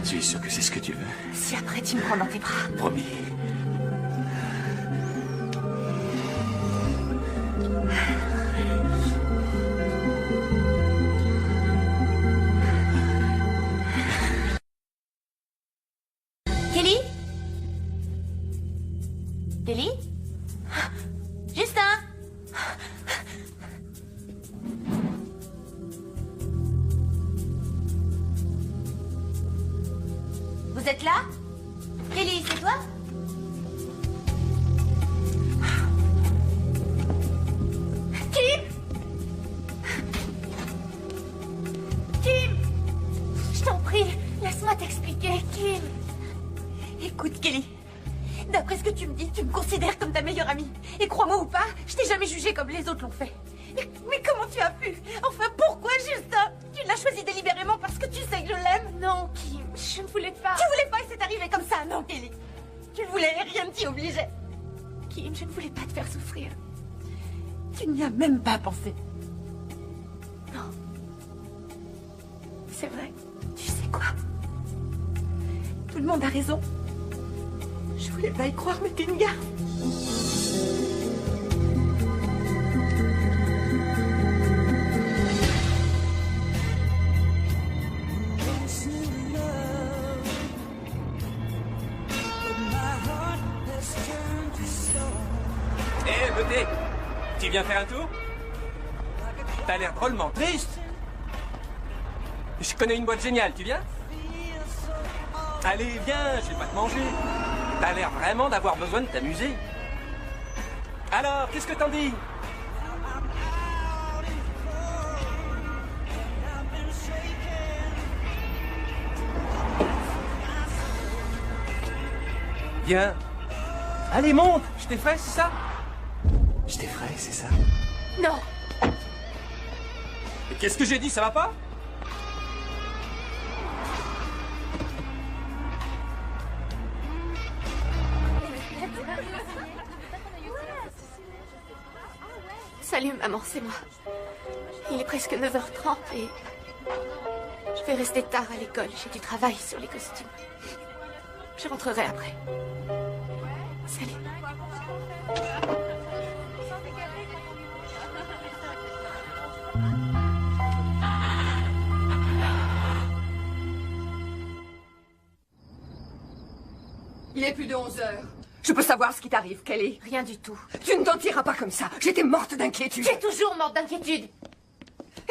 Tu es sûr que c'est ce que tu veux? Si après tu me prends dans tes bras. Promis. Kelly? Kelly? Justin? Vous êtes là? Kelly, c'est toi? Kim? Kim? Je t'en prie, laisse-moi t'expliquer, Kim. Écoute, Kelly. D'après ce que tu me dis, tu me considères comme ta meilleure amie. Et crois-moi ou pas, je t'ai jamais jugée comme les autres l'ont fait. Mais comment tu as pu? Enfin, pourquoi, Justin? Tu l'as choisi délibérément parce que tu sais que je l'aime? Non, Kim, je ne voulais pas. Tu voulais pas et c'est arrivé comme ça, non, Kelly? Tu le voulais et rien ne t'y obligeait. Kim, je ne voulais pas te faire souffrir. Tu n'y as même pas pensé. Non. C'est vrai. Tu sais quoi? Tout le monde a raison. Je voulais pas y croire, mais t'es une gaffe. Hé, Beuté, tu viens faire un tour? T'as l'air drôlement triste. Je connais une boîte géniale, tu viens? Allez, viens, je vais pas te manger. T'as l'air vraiment d'avoir besoin de t'amuser. Alors, qu'est-ce que t'en dis? Viens. Allez, monte. Je t'effraie, c'est ça? Je t'effraie, c'est ça? Non. Et qu'est-ce que j'ai dit, ça va pas? Salut, maman, c'est moi. Il est presque 9h30 et... je vais rester tard à l'école. J'ai du travail sur les costumes. Je rentrerai après. Salut. Il est plus de 11 heures. Je peux savoir ce qui t'arrive, Kelly? Rien du tout. Tu ne t'en tireras pas comme ça. J'étais morte d'inquiétude. Tu es toujours morte d'inquiétude.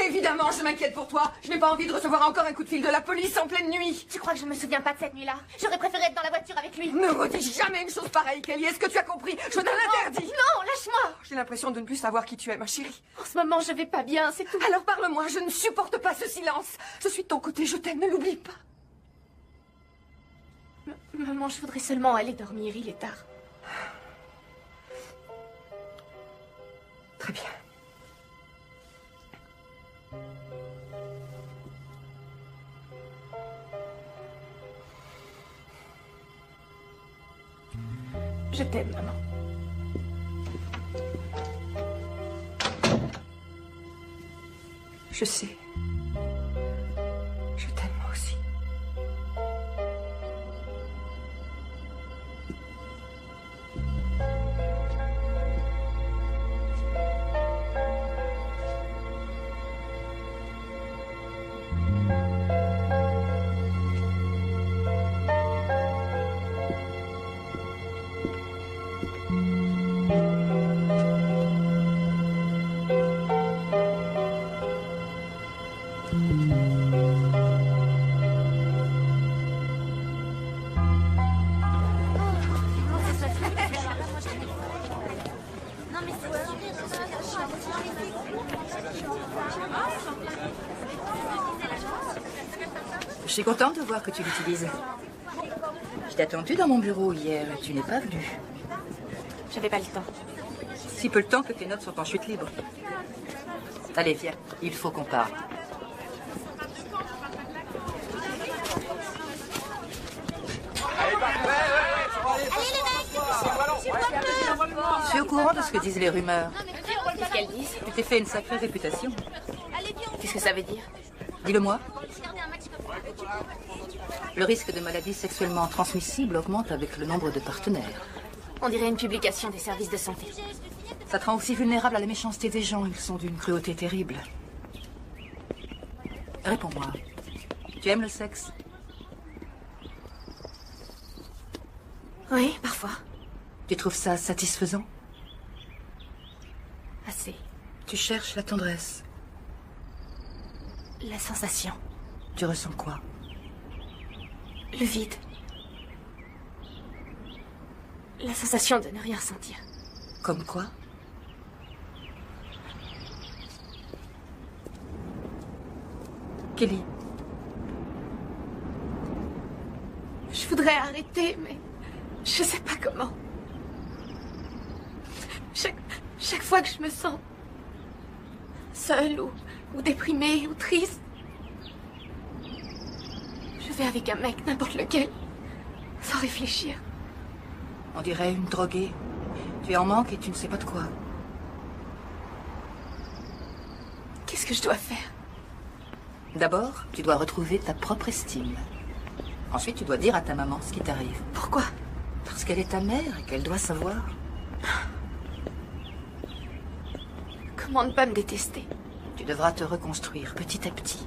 Évidemment, je m'inquiète pour toi. Je n'ai pas envie de recevoir encore un coup de fil de la police en pleine nuit. Tu crois que je me souviens pas de cette nuit-là? J'aurais préféré être dans la voiture avec lui. Ne redis jamais une chose pareille, Kelly. Est-ce que tu as compris? Je te l'interdis. Non, lâche-moi. J'ai l'impression de ne plus savoir qui tu es, ma chérie. En ce moment, je vais pas bien, c'est tout. Alors parle-moi, je ne supporte pas ce silence. Je suis de ton côté, je t'aime, ne l'oublie pas. Maman, je voudrais seulement aller dormir, il est tard. Très bien. Je t'aime, maman. Je sais. Je t'aime moi aussi. Je suis contente de voir que tu l'utilises. Je t'ai attendu dans mon bureau hier et tu n'es pas venu. J'avais pas le temps. Si peu le temps que tes notes sont en chute libre. Allez, viens, il faut qu'on parle. Je suis au courant de ce que disent les rumeurs. Qu'est-ce qu'elles disent? Tu t'es fait une sacrée réputation. Qu'est-ce que ça veut dire? Dis-le-moi. Le risque de maladies sexuellement transmissibles augmente avec le nombre de partenaires. On dirait une publication des services de santé. Ça te rend aussi vulnérable à la méchanceté des gens. Ils sont d'une cruauté terrible. Réponds-moi. Tu aimes le sexe? Oui, parfois. Tu trouves ça satisfaisant? Assez. Tu cherches la tendresse. La sensation. Tu ressens quoi? Le vide. La sensation de ne rien sentir. Comme quoi? Kelly. Je voudrais arrêter, mais je sais pas comment. Chaque fois que je me sens seule ou déprimée ou triste, je vais avec un mec, n'importe lequel, sans réfléchir. On dirait une droguée. Tu es en manque et tu ne sais pas de quoi. Qu'est-ce que je dois faire? D'abord, tu dois retrouver ta propre estime. Ensuite, tu dois dire à ta maman ce qui t'arrive. Pourquoi? Parce qu'elle est ta mère et qu'elle doit savoir. Comment ne pas me détester? Tu devras te reconstruire petit à petit.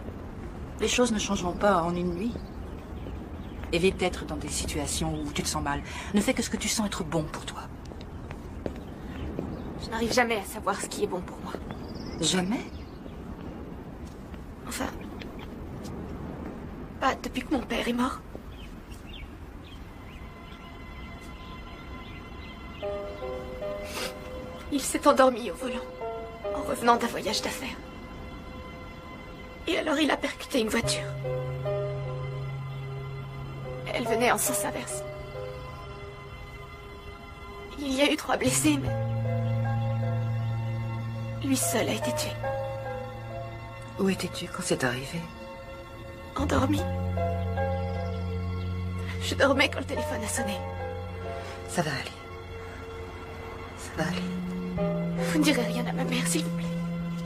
Les choses ne changeront pas en une nuit. Évite d'être dans des situations où tu te sens mal. Ne fais que ce que tu sens être bon pour toi. Je n'arrive jamais à savoir ce qui est bon pour moi. Jamais? Enfin, pas depuis que mon père est mort. Il s'est endormi au volant, en revenant d'un voyage d'affaires. Et alors il a percuté une voiture. Elle venait en sens inverse. Il y a eu 3 blessés, mais lui seul a été tué. Où étais-tu quand c'est arrivé? Endormi. Je dormais quand le téléphone a sonné. Ça va aller. Ça va aller. Vous ne direz rien à ma mère, s'il vous plaît.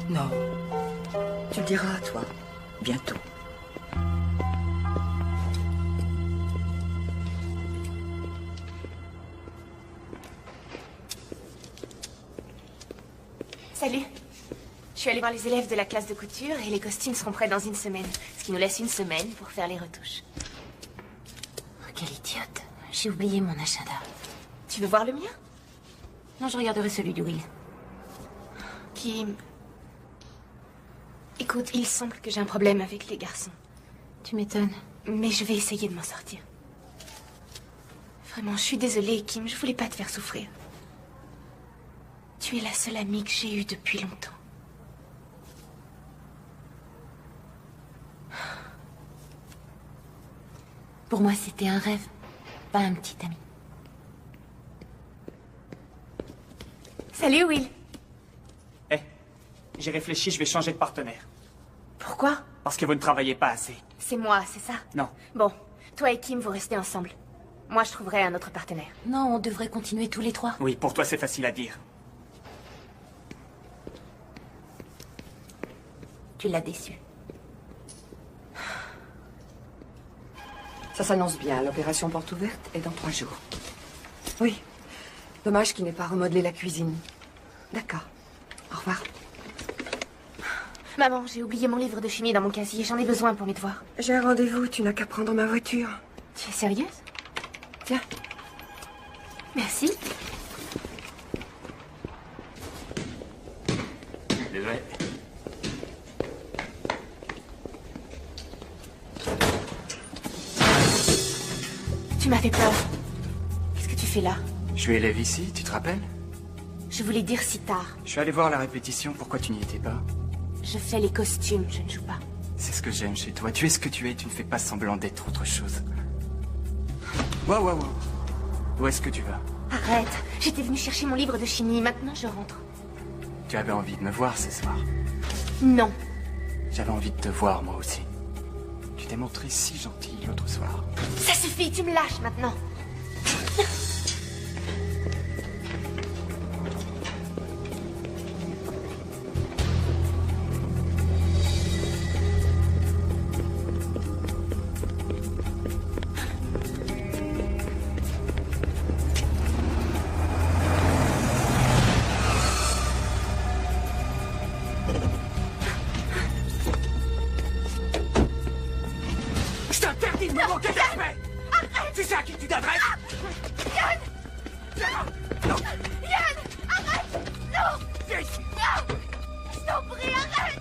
Non. Tu le diras à toi. Bientôt. Salut. Je suis allée voir les élèves de la classe de couture et les costumes seront prêts dans 1 semaine. Ce qui nous laisse 1 semaine pour faire les retouches. Oh, quelle idiote. J'ai oublié mon agenda. Tu veux voir le mien? Non, je regarderai celui de Will. Kim. Écoute, il semble que j'ai un problème avec les garçons. Tu m'étonnes. Mais je vais essayer de m'en sortir. Vraiment, je suis désolée, Kim. Je voulais pas te faire souffrir. Tu es la seule amie que j'ai eue depuis longtemps. Pour moi, c'était un rêve, pas un petit ami. Salut, Will. Eh, j'ai réfléchi, je vais changer de partenaire. Pourquoi? Parce que vous ne travaillez pas assez. C'est moi, c'est ça? Non. Bon, toi et Kim, vous restez ensemble. Moi, je trouverai un autre partenaire. Non, on devrait continuer tous les 3. Oui, pour toi, c'est facile à dire. Tu l'as déçu. Ça s'annonce bien. L'opération porte ouverte est dans 3 jours. Oui. Dommage qu'il n'ait pas remodelé la cuisine. D'accord. Au revoir. Maman, j'ai oublié mon livre de chimie dans mon casier. J'en ai besoin pour mes devoirs. J'ai un rendez-vous. Tu n'as qu'à prendre ma voiture. Tu es sérieuse? Tiens. Merci. Désolé. Tu m'as fait peur. Qu'est-ce que tu fais là? Je suis élève ici, tu te rappelles? Je voulais dire si tard. Je suis allé voir la répétition, pourquoi tu n'y étais pas? Je fais les costumes, je ne joue pas. C'est ce que j'aime chez toi. Tu es ce que tu es, tu ne fais pas semblant d'être autre chose. Wow. Où est-ce que tu vas? Arrête, j'étais venue chercher mon livre de chimie, maintenant je rentre. Tu avais envie de me voir ce soir. Non. J'avais envie de te voir, moi aussi. Tu t'es montré si gentil l'autre soir. Ça suffit, tu me lâches maintenant. Je t'interdis de me manquer de respect. Tu sais à qui tu t'adresses? Yann! Non. Yann! Arrête! Non! Viens ici. Non! Je t'en prie, arrête!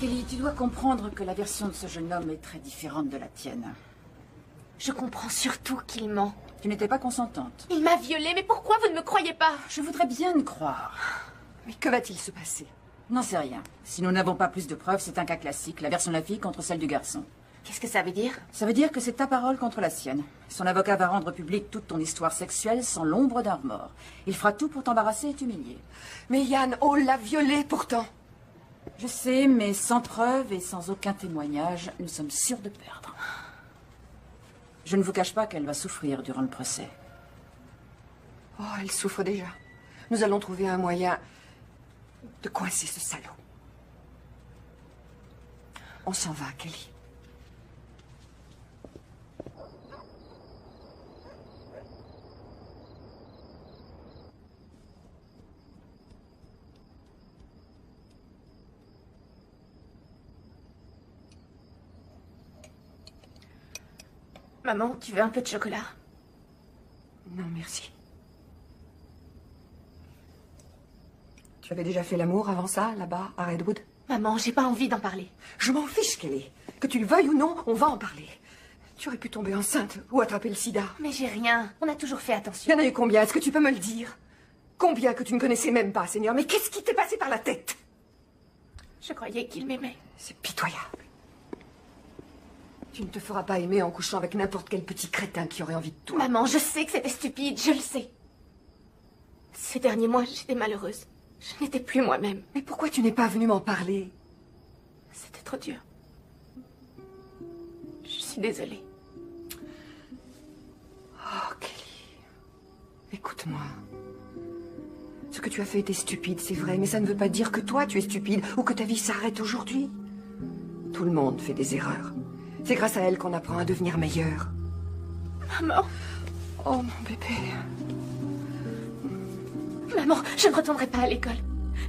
Kelly, tu dois comprendre que la version de ce jeune homme est très différente de la tienne. Je comprends surtout qu'il ment. Tu n'étais pas consentante. Il m'a violée, mais pourquoi vous ne me croyez pas? Je voudrais bien le croire. Mais que va-t-il se passer? N'en sais rien. Si nous n'avons pas plus de preuves, c'est un cas classique, la version de la fille contre celle du garçon. Qu'est-ce que ça veut dire? Ça veut dire que c'est ta parole contre la sienne. Son avocat va rendre publique toute ton histoire sexuelle sans l'ombre d'un remords. Il fera tout pour t'embarrasser et t'humilier. Mais Yann, on l'a violée pourtant. Je sais, mais sans preuve et sans aucun témoignage, nous sommes sûrs de perdre. Je ne vous cache pas qu'elle va souffrir durant le procès. Oh, elle souffre déjà. Nous allons trouver un moyen de coincer ce salaud. On s'en va, Kelly. Maman, tu veux un peu de chocolat? Non, merci. Tu avais déjà fait l'amour avant ça, là-bas, à Redwood? Maman, j'ai pas envie d'en parler. Je m'en fiche, Kelly. Que tu le veuilles ou non, on va en parler. Tu aurais pu tomber enceinte ou attraper le sida. Mais j'ai rien. On a toujours fait attention. Il y en a eu combien? Est-ce que tu peux me le dire? Combien que tu ne connaissais même pas, Seigneur? Mais qu'est-ce qui t'est passé par la tête? Je croyais qu'il m'aimait. C'est pitoyable. Tu ne te feras pas aimer en couchant avec n'importe quel petit crétin qui aurait envie de toi. Maman, je sais que c'était stupide, je le sais. Ces derniers mois, j'étais malheureuse. Je n'étais plus moi-même. Mais pourquoi tu n'es pas venue m'en parler? C'était trop dur. Je suis désolée. Oh, Kelly. Écoute-moi. Ce que tu as fait était stupide, c'est vrai, mais ça ne veut pas dire que toi, tu es stupide ou que ta vie s'arrête aujourd'hui. Tout le monde fait des erreurs. C'est grâce à elle qu'on apprend à devenir meilleur. Maman. Oh, mon bébé. Maman, je ne retournerai pas à l'école.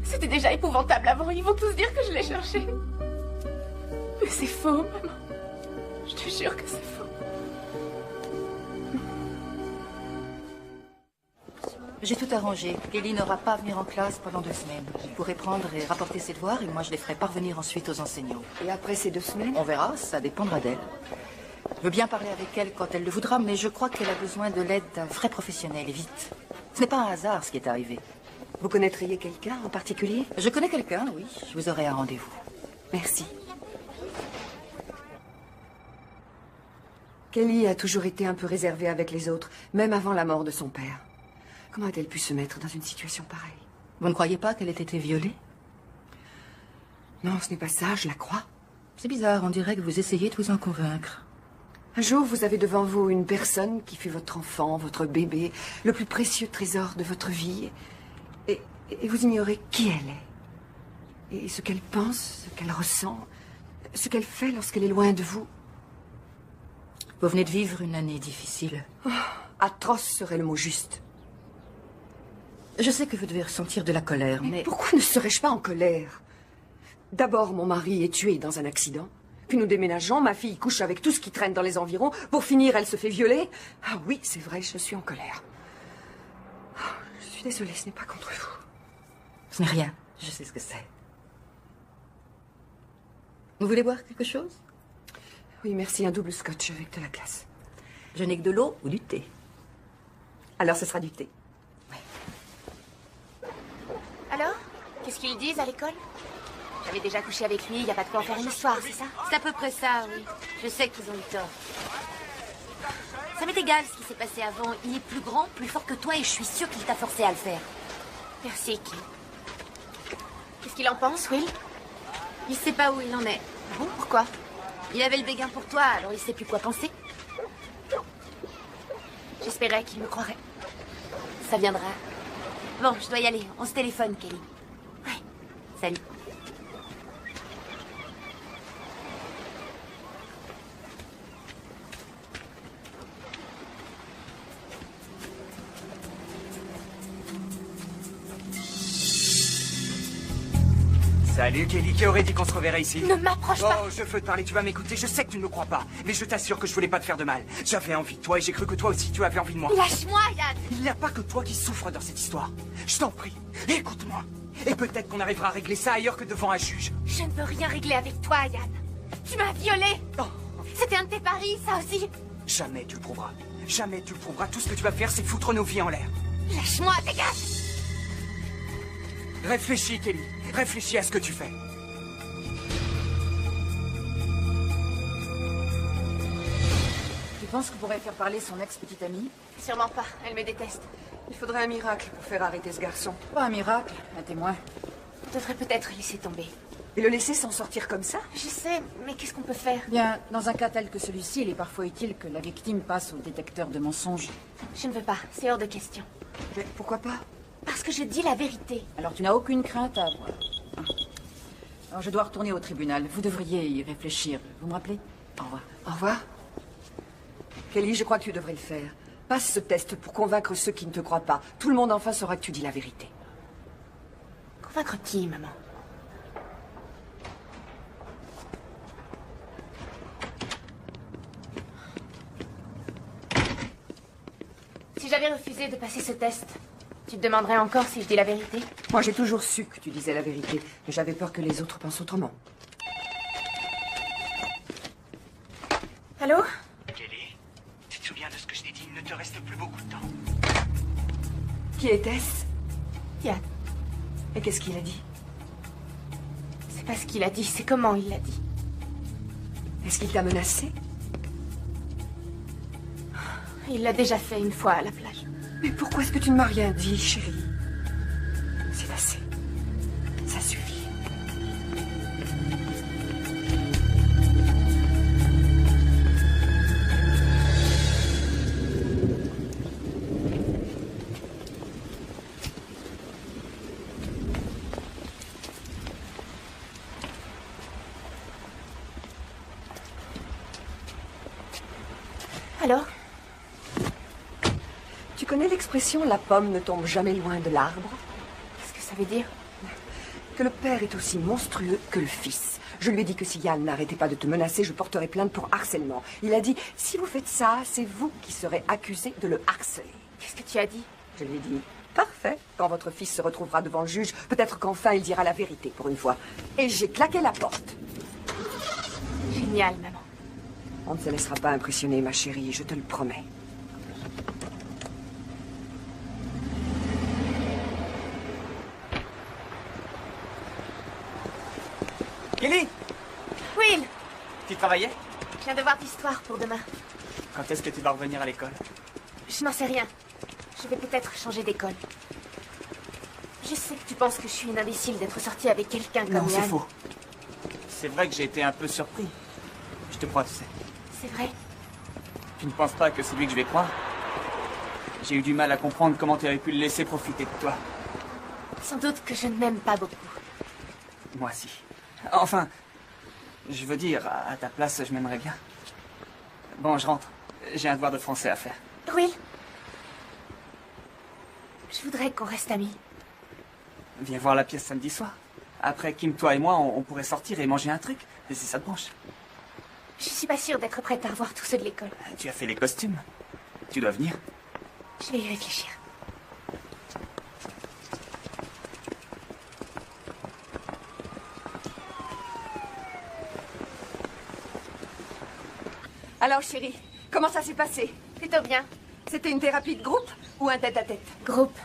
C'était déjà épouvantable avant. Ils vont tous dire que je l'ai cherché. Mais c'est faux, maman. Je te jure que c'est faux. J'ai tout arrangé. Kelly n'aura pas à venir en classe pendant 2 semaines. Vous pourrez prendre et rapporter ses devoirs et moi je les ferai parvenir ensuite aux enseignants. Et après ces 2 semaines? On verra, ça dépendra d'elle. Je veux bien parler avec elle quand elle le voudra, mais je crois qu'elle a besoin de l'aide d'un vrai professionnel, et vite. Ce n'est pas un hasard ce qui est arrivé. Vous connaîtriez quelqu'un en particulier? Je connais quelqu'un, oui. Je vous aurai un rendez-vous. Merci. Kelly a toujours été un peu réservée avec les autres, même avant la mort de son père. Comment a-t-elle pu se mettre dans une situation pareille? Vous ne croyez pas qu'elle ait été violée? Non, ce n'est pas ça, je la crois. C'est bizarre, on dirait que vous essayez de vous en convaincre. Un jour, vous avez devant vous une personne qui fut votre enfant, votre bébé, le plus précieux trésor de votre vie. Et vous ignorez qui elle est. Et ce qu'elle pense, ce qu'elle ressent, ce qu'elle fait lorsqu'elle est loin de vous. Vous venez de vivre une année difficile. Oh, atroce serait le mot juste. Je sais que vous devez ressentir de la colère, mais... Pourquoi ne serais-je pas en colère? D'abord, mon mari est tué dans un accident. Puis nous déménageons, ma fille couche avec tout ce qui traîne dans les environs. Pour finir, elle se fait violer. Ah oui, c'est vrai, je suis en colère. Oh, je suis désolée, ce n'est pas contre vous. Ce n'est rien, je sais ce que c'est. Vous voulez boire quelque chose? Oui, merci. Un double scotch avec de la glace. Je n'ai que de l'eau ou du thé. Alors, ce sera du thé. Alors, qu'est-ce qu'ils disent à l'école? J'avais déjà couché avec lui, il n'y a pas de quoi en faire une histoire, c'est ça? C'est à peu près ça, oui. Je sais qu'ils ont eu tort. Ça m'est égal ce qui s'est passé avant. Il est plus grand, plus fort que toi et je suis sûre qu'il t'a forcé à le faire. Merci, Kim. Qu'est-ce qu'il en pense, Will? Il sait pas où il en est. Bon, pourquoi? Il avait le béguin pour toi, alors il sait plus quoi penser. J'espérais qu'il me croirait. Ça viendra. Bon, je dois y aller. On se téléphone, Kelly. Ouais. Salut. Salut Kelly, qui aurait dit qu'on se reverrait ici? Ne m'approche pas. Oh, je veux te parler, tu vas m'écouter, je sais que tu ne me crois pas. Mais je t'assure que je voulais pas te faire de mal. J'avais envie de toi et j'ai cru que toi aussi tu avais envie de moi. Lâche-moi, Yann. Il n'y a pas que toi qui souffres dans cette histoire. Je t'en prie, écoute-moi. Et peut-être qu'on arrivera à régler ça ailleurs que devant un juge. Je ne veux rien régler avec toi, Yann. Tu m'as violée. Oh. C'était un de tes paris, ça aussi. Jamais tu le prouveras. Jamais tu le prouveras. Tout ce que tu vas faire, c'est foutre nos vies en l'air. Lâche-moi, dégage. Réfléchis, Kelly. Réfléchis à ce que tu fais. Tu penses qu'on pourrait faire parler son ex-petite amie? Sûrement pas, elle me déteste. Il faudrait un miracle pour faire arrêter ce garçon. Pas un miracle, un témoin. On devrait peut-être laisser tomber. Et le laisser s'en sortir comme ça? Je sais, mais qu'est-ce qu'on peut faire? Bien, dans un cas tel que celui-ci, il est parfois utile que la victime passe au détecteur de mensonges. Je ne veux pas, c'est hors de question. Mais pourquoi pas? Parce que je dis la vérité. Alors tu n'as aucune crainte à avoir. Alors je dois retourner au tribunal. Vous devriez y réfléchir. Vous me rappelez? Au revoir. Au revoir. Kelly, je crois que tu devrais le faire. Passe ce test pour convaincre ceux qui ne te croient pas. Tout le monde enfin saura que tu dis la vérité. Convaincre qui, maman? Si j'avais refusé de passer ce test, tu te demanderais encore si je dis la vérité? Moi, j'ai toujours su que tu disais la vérité, mais j'avais peur que les autres pensent autrement. Allô? Kelly, tu te souviens de ce que je t'ai dit? Il ne te reste plus beaucoup de temps. Qui était-ce? Yann. Et qu'est-ce qu'il a dit? C'est pas ce qu'il a dit, c'est comment il l'a dit. Est-ce qu'il t'a menacé? Il l'a déjà fait une fois à la plage. Mais pourquoi est-ce que tu ne m'as rien dit, chérie? C'est assez. Ça suffit. Alors? Tu connais l'expression « la pomme ne tombe jamais loin de l'arbre » ? Qu'est-ce que ça veut dire? Que le père est aussi monstrueux que le fils. Je lui ai dit que si Yann n'arrêtait pas de te menacer, je porterais plainte pour harcèlement. Il a dit « si vous faites ça, c'est vous qui serez accusé de le harceler ». Qu'est-ce que tu as dit? Je lui ai dit « parfait, quand votre fils se retrouvera devant le juge, peut-être qu'enfin il dira la vérité pour une fois ». Et j'ai claqué la porte. Génial, maman. On ne se laissera pas impressionner, ma chérie, je te le promets. Kelly! Will! Tu travaillais? Je viens de voir l'histoire pour demain. Quand est-ce que tu vas revenir à l'école? Je n'en sais rien. Je vais peut-être changer d'école. Je sais que tu penses que je suis une imbécile d'être sortie avec quelqu'un comme Yann. Non, c'est faux. C'est vrai que j'ai été un peu surpris. Je te crois, tu sais. C'est vrai? Tu ne penses pas que c'est lui que je vais croire? J'ai eu du mal à comprendre comment tu avais pu le laisser profiter de toi. Sans doute que je ne m'aime pas beaucoup. Moi aussi. Enfin, je veux dire, à ta place, je m'aimerais bien. Bon, je rentre. J'ai un devoir de français à faire. Will? Je voudrais qu'on reste amis. Viens voir la pièce samedi soir. Après, Kim, toi et moi, on pourrait sortir et manger un truc. Et si ça te branche. Je suis pas sûre d'être prête à revoir tous ceux de l'école. Tu as fait les costumes. Tu dois venir. Je vais y réfléchir. Alors, chérie, comment ça s'est passé? Plutôt bien. C'était une thérapie de groupe ou un tête-à-tête? Groupe.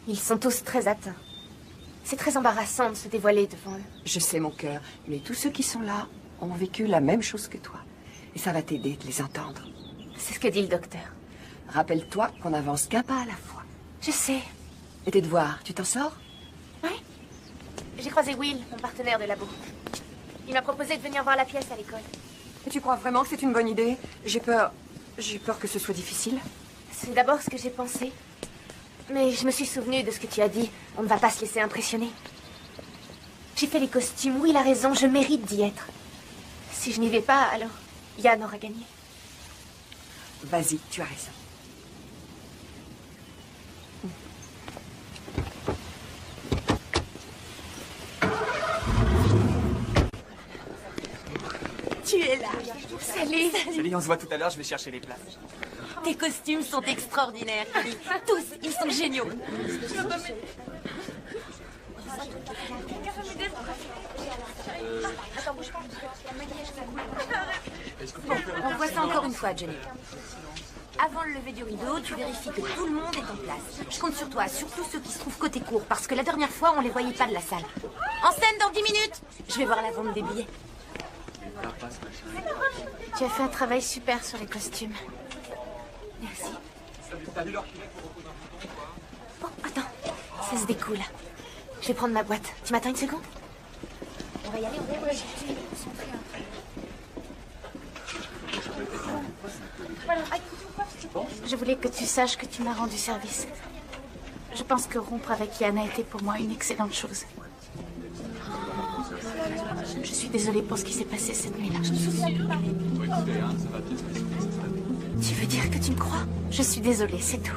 Ils sont tous très atteints. C'est très embarrassant de se dévoiler devant eux. Je sais, mon cœur, mais tous ceux qui sont là ont vécu la même chose que toi. Et ça va t'aider de les entendre. C'est ce que dit le docteur. Rappelle-toi qu'on n'avance qu'un pas à la fois. Je sais. Et tes devoirs, tu t'en sors? Oui. J'ai croisé Will, mon partenaire de labo. Il m'a proposé de venir voir la pièce à l'école. Et tu crois vraiment que c'est une bonne idée? J'ai peur que ce soit difficile. C'est d'abord ce que j'ai pensé. Mais je me suis souvenu de ce que tu as dit. On ne va pas se laisser impressionner. J'ai fait les costumes. Oui, il a raison. Je mérite d'y être. Si je n'y vais pas, alors Yann aura gagné. Vas-y, tu as raison. Tu es là. Salut. Salut, on se voit tout à l'heure, je vais chercher les places. Tes costumes sont extraordinaires, Kelly. Tous, ils sont géniaux. Bon, on voit ça encore une fois, Jenny. Avant le lever du rideau, tu vérifies que tout le monde est en place. Je compte sur toi, surtout ceux qui se trouvent côté court, parce que la dernière fois, on les voyait pas de la salle. En scène dans 10 minutes. Je vais voir la vente des billets. Tu as fait un travail super sur les costumes. Merci. Bon, attends. Ça se découle. Je vais prendre ma boîte. Tu m'attends une seconde? On va y aller, on va y aller. Je voulais que tu saches que tu m'as rendu service. Je pense que rompre avec Yann a été pour moi une excellente chose. Je suis désolée pour ce qui s'est passé cette nuit-là. Tu veux dire que tu me crois? Je suis désolée, c'est tout.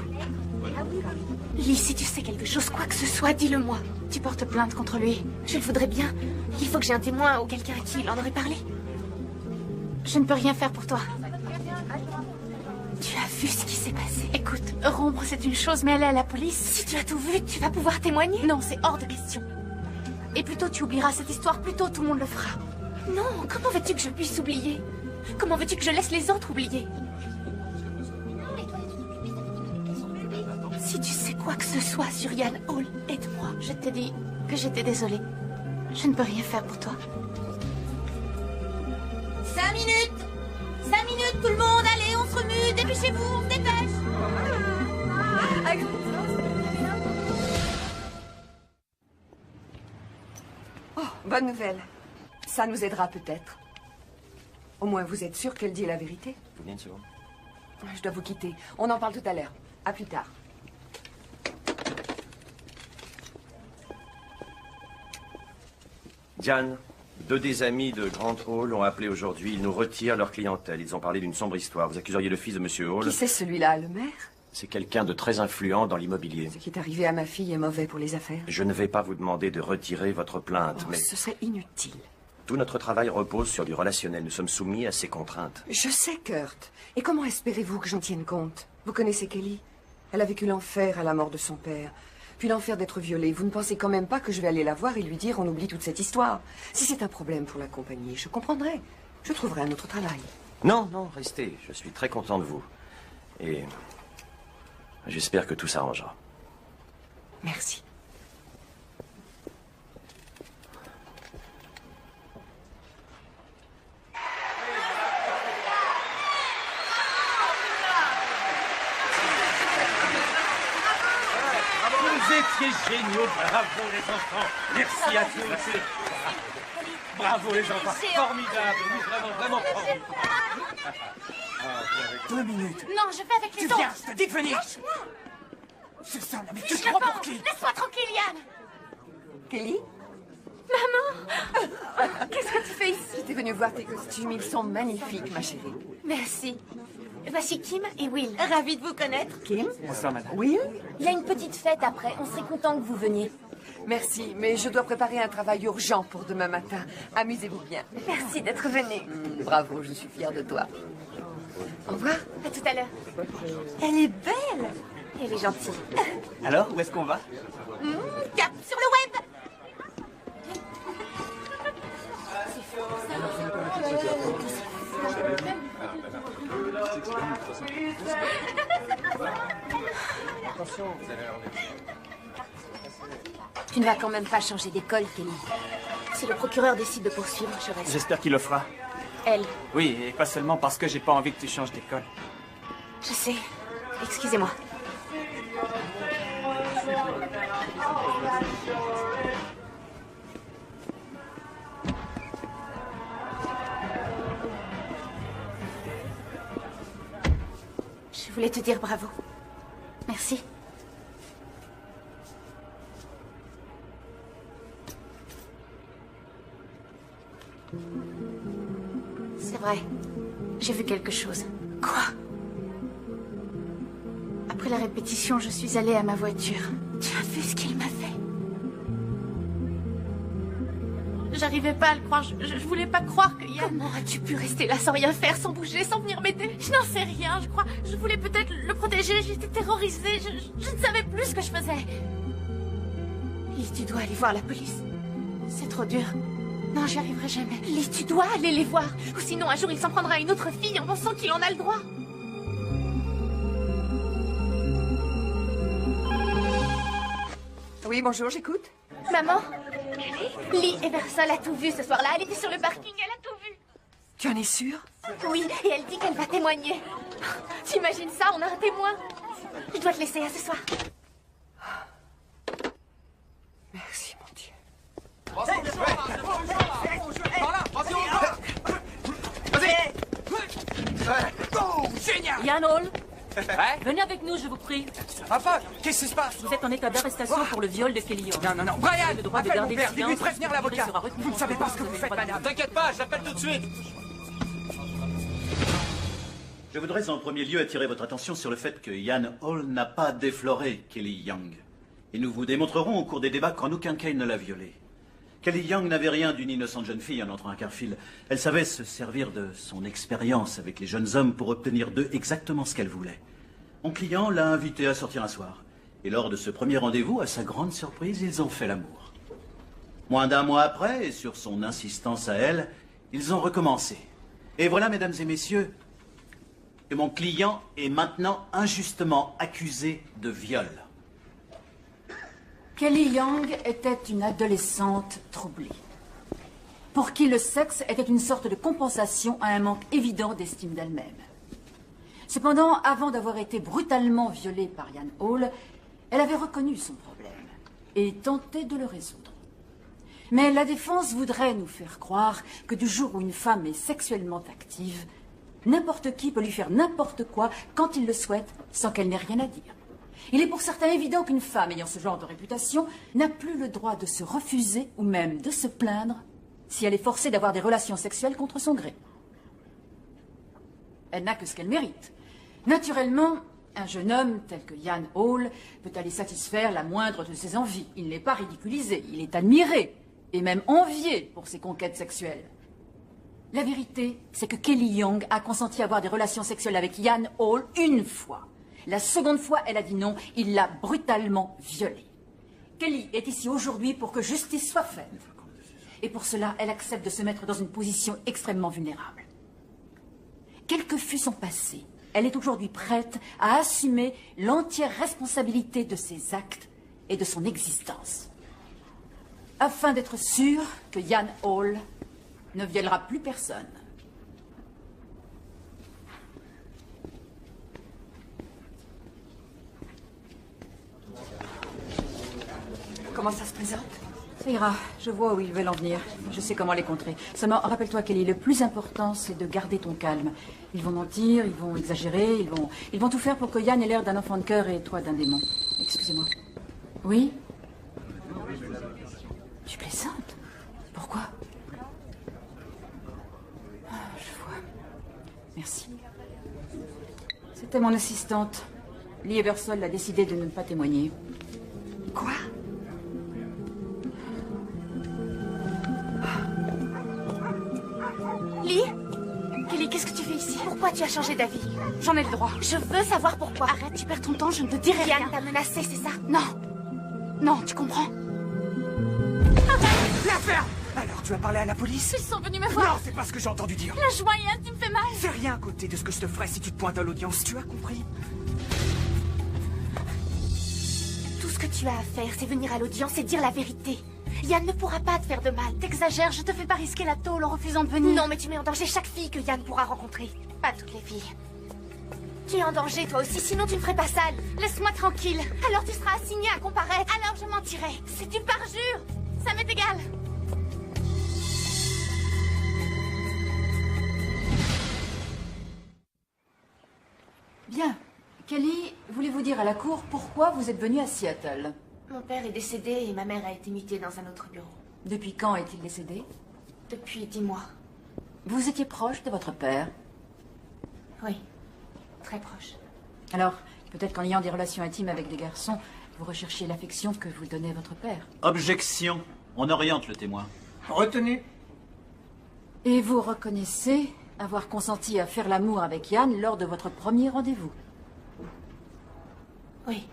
Lee, si tu sais quelque chose, quoi que ce soit, dis-le-moi. Tu portes plainte contre lui. Je le voudrais bien. Il faut que j'ai un témoin ou quelqu'un à qui il en aurait parlé. Je ne peux rien faire pour toi. Tu as vu ce qui s'est passé? Écoute, rompre c'est une chose, mais aller à la police... Si tu as tout vu, tu vas pouvoir témoigner? Non, c'est hors de question. Et plus tôt tu oublieras cette histoire, plus tôt tout le monde le fera. Non, comment veux-tu que je puisse oublier? Comment veux-tu que je laisse les autres oublier? Si tu sais quoi que ce soit sur Yann Hall, aide-moi. Je t'ai dit que j'étais désolée. Je ne peux rien faire pour toi. 5 minutes! 5 minutes, tout le monde! Allez, on se remue! Dépêchez-vous, on se dépêche! Oh, bonne nouvelle. Ça nous aidera peut-être. Au moins, vous êtes sûr qu'elle dit la vérité? Vous venez une seconde. Je dois vous quitter. On en parle tout à l'heure. À plus tard. Diane, 2 des amis de Grant Hall ont appelé aujourd'hui. Ils nous retirent leur clientèle. Ils ont parlé d'une sombre histoire. Vous accuseriez le fils de Monsieur Hall. Qui c'est celui-là, le maire? C'est quelqu'un de très influent dans l'immobilier. Ce qui est arrivé à ma fille est mauvais pour les affaires. Je ne vais pas vous demander de retirer votre plainte, Oh, mais... ce serait inutile. Tout notre travail repose sur du relationnel. Nous sommes soumis à ces contraintes. Je sais, Kurt. Et comment espérez-vous que j'en tienne compte? Vous connaissez Kelly? Elle a vécu l'enfer à la mort de son père. Puis l'enfer d'être violée. Vous ne pensez quand même pas que je vais aller la voir et lui dire on oublie toute cette histoire? Si c'est un problème pour la compagnie, je comprendrai. Je trouverai un autre travail. Non, non, restez. Je suis très content de vous. Et j'espère que tout s'arrangera. Merci. Vous étiez géniaux, bravo les enfants. Merci à tous. Bravo les enfants, formidable, oui, vraiment formidable. 2 minutes. Non, je vais avec les Tu autres. viens, je te dis de venir. Lâche-moi. C'est ça, mais tu Fiche te le prends camp. pour qui? Laisse-moi tranquille, Yann. Kelly? Maman. Qu'est-ce que tu fais ici? J'étais venue voir tes costumes. Ils sont magnifiques, ma chérie. Merci. Voici Kim et Will. Ravi de vous connaître. Kim? Bonsoir, madame. Will? Il y a une petite fête après. On serait content que vous veniez. Merci, mais je dois préparer un travail urgent pour demain matin. Amusez-vous bien. Merci d'être venu. Bravo, je suis fière de toi. Au revoir. À tout à l'heure. Elle est belle. Elle est gentille. Alors, où est-ce qu'on va? Cap sur le web. Tu ne vas quand même pas changer d'école, Kelly. Si le procureur décide de poursuivre, je reste. J'espère qu'il le fera. Elle. Oui, et pas seulement parce que j'ai pas envie que tu changes d'école. Je sais. Excusez-moi. Je voulais te dire bravo. Merci. C'est vrai. J'ai vu quelque chose. Quoi? Après la répétition, je suis allée à ma voiture. Tu as vu ce qu'il m'a fait? J'arrivais pas à le croire. Je voulais pas croire que Yann... Comment as-tu pu rester là sans rien faire, sans bouger, sans venir m'aider? Je n'en sais rien, je crois. Je voulais peut-être le protéger. J'étais terrorisée. Je ne savais plus ce que je faisais. Liz, tu dois aller voir la police. C'est trop dur. Non, j'y arriverai jamais. Liz, tu dois aller les voir. Ou sinon, un jour, il s'en prendra à une autre fille en pensant qu'il en a le droit. Oui, bonjour, j'écoute. Maman, Lee Eversole a tout vu ce soir-là. Elle était sur le parking, elle a tout vu. Tu en es sûre? Oui, et elle dit qu'elle va témoigner. T'imagines ça, on a un témoin. Je dois te laisser, à ce soir. Merci, mon Dieu. Vas-y! Génial! Yann Hall, Ouais? venez avec nous, je vous prie. Ça va pas? Qu'est-ce qui se passe? Vous êtes en état d'arrestation pour le viol de Kelly Young. Non, non, non. Brian! Le droit de Appelle garder mon père, le dis-lui de silence. prévenir l'avocat. Sera retenu Vous ne savez pas ce que vous faites, madame. T'inquiète pas, je l'appelle tout de suite. Je voudrais en premier lieu attirer votre attention sur le fait que Yann Hall n'a pas défloré Kelly Young. Et nous vous démontrerons au cours des débats qu'en aucun cas il ne l'a violée. Kelly Young n'avait rien d'une innocente jeune fille en entrant à Carfield. Elle savait se servir de son expérience avec les jeunes hommes pour obtenir d'eux exactement ce qu'elle voulait. Mon client l'a invitée à sortir un soir. Et lors de ce premier rendez-vous, à sa grande surprise, ils ont fait l'amour. Moins d'un mois après, et sur son insistance à elle, ils ont recommencé. Et voilà, mesdames et messieurs, que mon client est maintenant injustement accusé de viol. Kelly Young était une adolescente troublée, pour qui le sexe était une sorte de compensation à un manque évident d'estime d'elle-même. Cependant, avant d'avoir été brutalement violée par Yann Hall, elle avait reconnu son problème et tenté de le résoudre. Mais la défense voudrait nous faire croire que du jour où une femme est sexuellement active, n'importe qui peut lui faire n'importe quoi quand il le souhaite, sans qu'elle n'ait rien à dire. Il est pour certains évident qu'une femme ayant ce genre de réputation n'a plus le droit de se refuser ou même de se plaindre si elle est forcée d'avoir des relations sexuelles contre son gré. Elle n'a que ce qu'elle mérite. Naturellement, un jeune homme tel que Yann Hall peut aller satisfaire la moindre de ses envies. Il n'est pas ridiculisé, il est admiré et même envié pour ses conquêtes sexuelles. La vérité, c'est que Kelly Young a consenti à avoir des relations sexuelles avec Yann Hall une fois. La seconde fois, elle a dit non, il l'a brutalement violée. Kelly est ici aujourd'hui pour que justice soit faite. Et pour cela, elle accepte de se mettre dans une position extrêmement vulnérable. Quel que fût son passé, elle est aujourd'hui prête à assumer l'entière responsabilité de ses actes et de son existence. Afin d'être sûre que Yann Hall ne violera plus personne. Comment ça se présente? Ça ira, je vois où ils veulent en venir. Je sais comment les contrer. Seulement, rappelle-toi, Kelly, le plus important, c'est de garder ton calme. Ils vont mentir, ils vont exagérer, ils vont tout faire pour que Yann ait l'air d'un enfant de cœur et toi d'un démon. Excusez-moi. Oui? Tu plaisantes? Pourquoi? Ah, je vois. Merci. C'était mon assistante. Lee Eversole a décidé de ne pas témoigner. Quoi? Lee? Kelly, qu'est-ce que tu fais ici? Pourquoi tu as changé d'avis? J'en ai le droit. Je veux savoir pourquoi. Arrête, tu perds ton temps, je ne te dirai rien. Yann t'a menacé, c'est ça? Non. Non, tu comprends? La ferme! Alors, tu as parlé à la police? Ils sont venus me voir. Non, c'est pas ce que j'ai entendu dire. Lâche-moi, Yann, tu me fais mal. C'est rien à côté de ce que je te ferais si tu te pointes à l'audience, tu as compris? Tout ce que tu as à faire, c'est venir à l'audience et dire la vérité. Yann ne pourra pas te faire de mal. T'exagères, je te fais pas risquer la tôle en refusant de venir. Non, mais tu mets en danger chaque fille que Yann pourra rencontrer. Pas toutes les filles. Tu es en danger, toi aussi, sinon tu ne ferais pas ça. Laisse-moi tranquille. Alors tu seras assigné à comparaître. Alors je mentirai. C'est du parjure. Ça m'est égal. Bien. Kelly, voulez-vous dire à la cour pourquoi vous êtes venu à Seattle? Mon père est décédé et ma mère a été mutée dans un autre bureau. Depuis quand est-il décédé? Depuis 10 mois. Vous étiez proche de votre père? Oui. Très proche. Alors, peut-être qu'en ayant des relations intimes avec des garçons, vous recherchiez l'affection que vous donnez à votre père. Objection. On oriente le témoin. Retenu. Et vous reconnaissez avoir consenti à faire l'amour avec Yann lors de votre premier rendez-vous? Oui.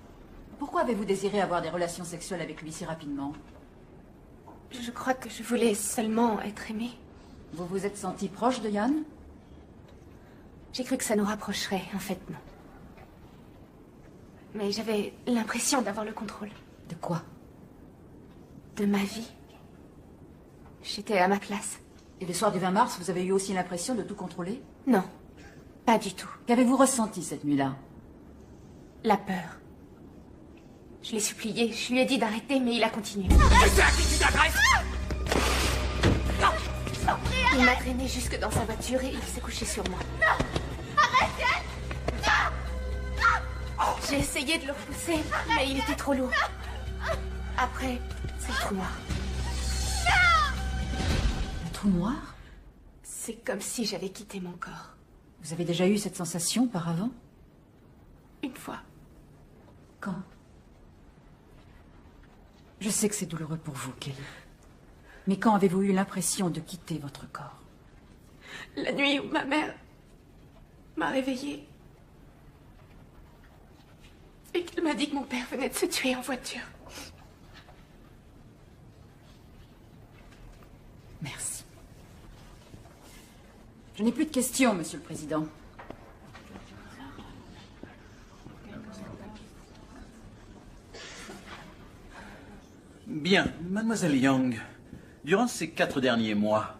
Pourquoi avez-vous désiré avoir des relations sexuelles avec lui si rapidement? Je crois que je voulais seulement être aimée. Vous vous êtes senti proche de Yann? J'ai cru que ça nous rapprocherait, en fait, non. Mais j'avais l'impression d'avoir le contrôle. De quoi? De ma vie. J'étais à ma place. Et le soir du 20 mars, vous avez eu aussi l'impression de tout contrôler? Non, pas du tout. Qu'avez-vous ressenti cette nuit-là? La peur. Je l'ai supplié, je lui ai dit d'arrêter, mais il a continué. Je sais à qui tu t'adresses! Il m'a traîné jusque dans sa voiture et il s'est couché sur moi. Non! Arrête! J'ai essayé de le repousser, mais il était trop lourd. Après, c'est le trou noir. Le trou noir? C'est comme si j'avais quitté mon corps. Vous avez déjà eu cette sensation auparavant? Une fois. Quand? Je sais que c'est douloureux pour vous, Kelly. Mais quand avez-vous eu l'impression de quitter votre corps? La nuit où ma mère m'a réveillée et qu'elle m'a dit que mon père venait de se tuer en voiture. Merci. Je n'ai plus de questions, Monsieur le Président. Bien, mademoiselle Young, durant ces 4 derniers mois,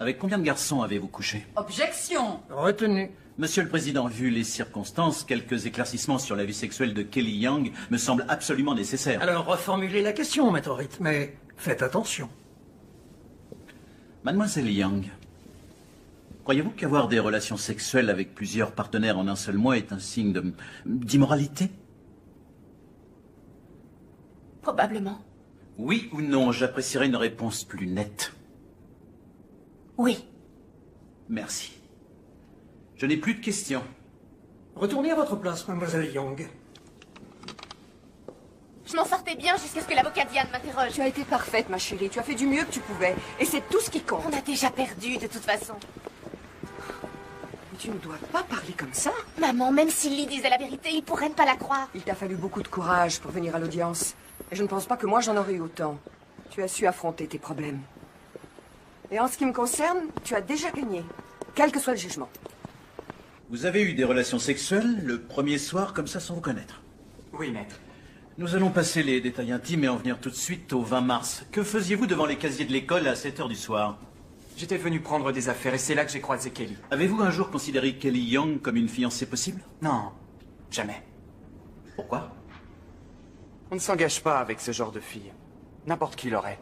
avec combien de garçons avez-vous couché? Objection! Retenu. Monsieur le Président, vu les circonstances, quelques éclaircissements sur la vie sexuelle de Kelly Young me semblent absolument nécessaires. Alors, reformulez la question, maître Ritt, mais faites attention. Mademoiselle Young, croyez-vous qu'avoir des relations sexuelles avec plusieurs partenaires en un seul mois est un signe d'immoralité? Probablement. Oui ou non, j'apprécierais une réponse plus nette. Oui. Merci. Je n'ai plus de questions. Retournez à votre place, mademoiselle Young. Je m'en sortais bien jusqu'à ce que l'avocat Diane m'interroge. Tu as été parfaite, ma chérie. Tu as fait du mieux que tu pouvais. Et c'est tout ce qui compte. On a déjà perdu, de toute façon. Mais tu ne dois pas parler comme ça. Maman, même si Lee disait la vérité, il pourrait ne pas la croire. Il t'a fallu beaucoup de courage pour venir à l'audience. Et je ne pense pas que moi j'en aurais eu autant. Tu as su affronter tes problèmes. Et en ce qui me concerne, tu as déjà gagné. Quel que soit le jugement. Vous avez eu des relations sexuelles le premier soir comme ça sans vous connaître? Oui, maître. Nous allons passer les détails intimes et en venir tout de suite au 20 mars. Que faisiez-vous devant les casiers de l'école à 7 h du soir? J'étais venu prendre des affaires et c'est là que j'ai croisé Kelly. Avez-vous un jour considéré Kelly Young comme une fiancée possible? Non, jamais. Pourquoi? On ne s'engage pas avec ce genre de fille. N'importe qui l'aurait.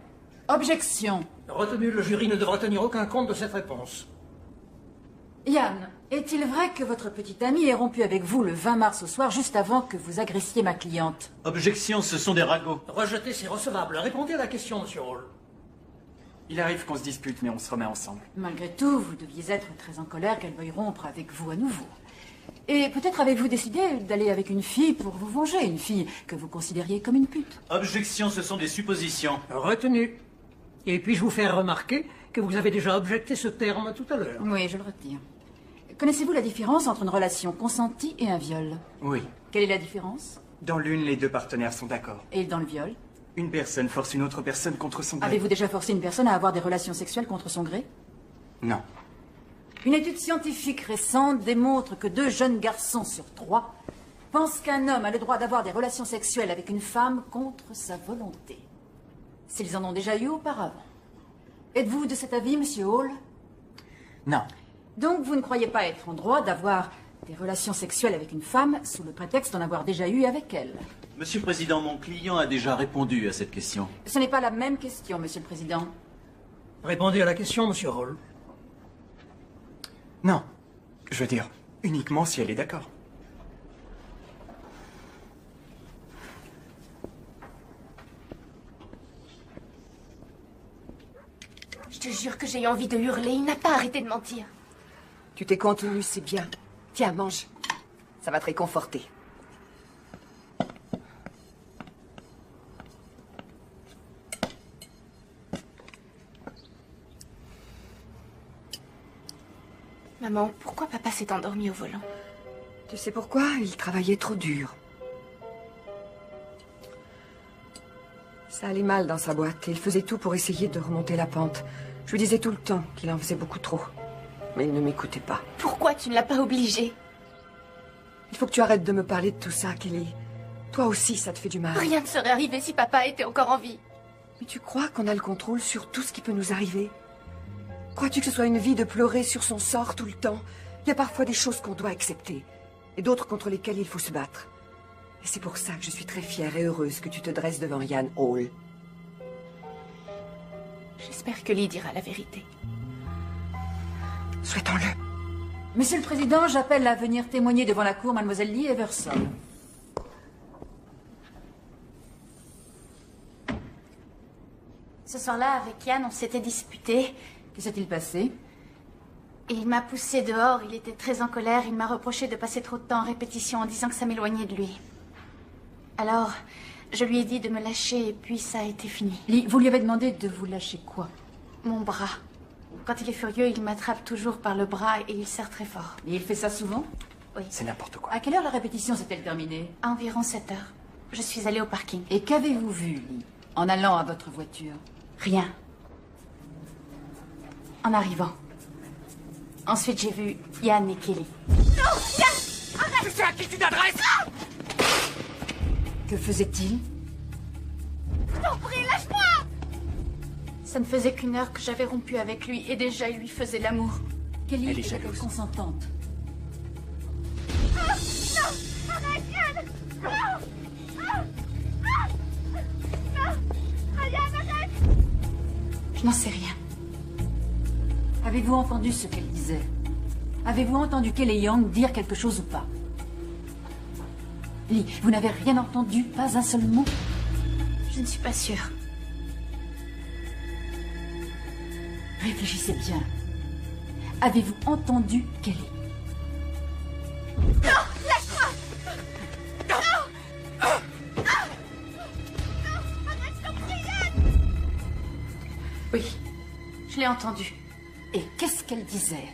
Objection. Retenu, le jury ne devra tenir aucun compte de cette réponse. Yann, est-il vrai que votre petite amie ait rompu avec vous le 20 mars au soir, juste avant que vous agressiez ma cliente? Objection, ce sont des ragots. Rejeté, c'est recevable. Répondez à la question, monsieur Hall. Il arrive qu'on se dispute, mais on se remet ensemble. Malgré tout, vous deviez être très en colère qu'elle veuille rompre avec vous à nouveau. Et peut-être avez-vous décidé d'aller avec une fille pour vous venger, une fille que vous considériez comme une pute. Objection, ce sont des suppositions. Retenu. Et puis-je vous faire remarquer que vous avez déjà objecté ce terme tout à l'heure? Oui, je le retire. Connaissez-vous la différence entre une relation consentie et un viol? Oui. Quelle est la différence? Dans l'une, les deux partenaires sont d'accord. Et dans le viol? Une personne force une autre personne contre son gré. Avez-vous déjà forcé une personne à avoir des relations sexuelles contre son gré? Non. Une étude scientifique récente démontre que 2 jeunes garçons sur 3 pensent qu'un homme a le droit d'avoir des relations sexuelles avec une femme contre sa volonté. S'ils en ont déjà eu auparavant. Êtes-vous de cet avis, Monsieur Hall? Non. Donc vous ne croyez pas être en droit d'avoir des relations sexuelles avec une femme sous le prétexte d'en avoir déjà eu avec elle? Monsieur le Président, mon client a déjà répondu à cette question. Ce n'est pas la même question, Monsieur le Président. Répondez à la question, Monsieur Hall. Non. Je veux dire, uniquement si elle est d'accord. Je te jure que j'ai eu envie de hurler. Il n'a pas arrêté de mentir. Tu t'es contenu, c'est bien. Tiens, mange. Ça va te réconforter. Maman, pourquoi papa s'est endormi au volant? Tu sais pourquoi? Il travaillait trop dur. Ça allait mal dans sa boîte et il faisait tout pour essayer de remonter la pente. Je lui disais tout le temps qu'il en faisait beaucoup trop. Mais il ne m'écoutait pas. Pourquoi tu ne l'as pas obligé? Il faut que tu arrêtes de me parler de tout ça, Kelly. Toi aussi, ça te fait du mal. Rien ne serait arrivé si papa était encore en vie. Mais tu crois qu'on a le contrôle sur tout ce qui peut nous arriver? Crois-tu que ce soit une vie de pleurer sur son sort tout le temps? Il y a parfois des choses qu'on doit accepter, et d'autres contre lesquelles il faut se battre. Et c'est pour ça que je suis très fière et heureuse que tu te dresses devant Ian Hall. J'espère que Lee dira la vérité. Souhaitons-le. Monsieur le Président, j'appelle à venir témoigner devant la cour Mademoiselle Lee Everson. Ce soir-là, avec Yann, on s'était disputé. Que s'est-il passé? Et il m'a poussé dehors, il était très en colère. Il m'a reproché de passer trop de temps en répétition en disant que ça m'éloignait de lui. Alors, je lui ai dit de me lâcher et puis ça a été fini. Lee, vous lui avez demandé de vous lâcher quoi? Mon bras. Quand il est furieux, il m'attrape toujours par le bras et il serre très fort. Et il fait ça souvent? Oui. C'est n'importe quoi. À quelle heure la répétition s'est-elle terminée? À environ 7 heures. Je suis allée au parking. Et qu'avez-vous vu, Lee, en allant à votre voiture? Rien. En arrivant. Ensuite, j'ai vu Yann et Kelly. Non, Yann! Arrête! Tu sais à qui tu t'adresses? Que faisait-il? Je t'en prie, lâche-moi! Ça ne faisait qu'une heure que j'avais rompu avec lui et déjà il lui faisait l'amour. Kelly était consentante. Non! Arrête, Yann! Non! Yann, arrête! Je n'en sais rien. Avez-vous entendu ce qu'elle disait? Avez-vous entendu Kelly Young dire quelque chose ou pas? Lee, vous n'avez rien entendu, pas un seul mot? Je ne suis pas sûre. Réfléchissez bien. Avez-vous entendu Kelly? Non! Lâche-moi! Non! Non! Arrête, je t'en prie, Yann! Oui, je l'ai entendu. Et qu'est-ce qu'elle disait?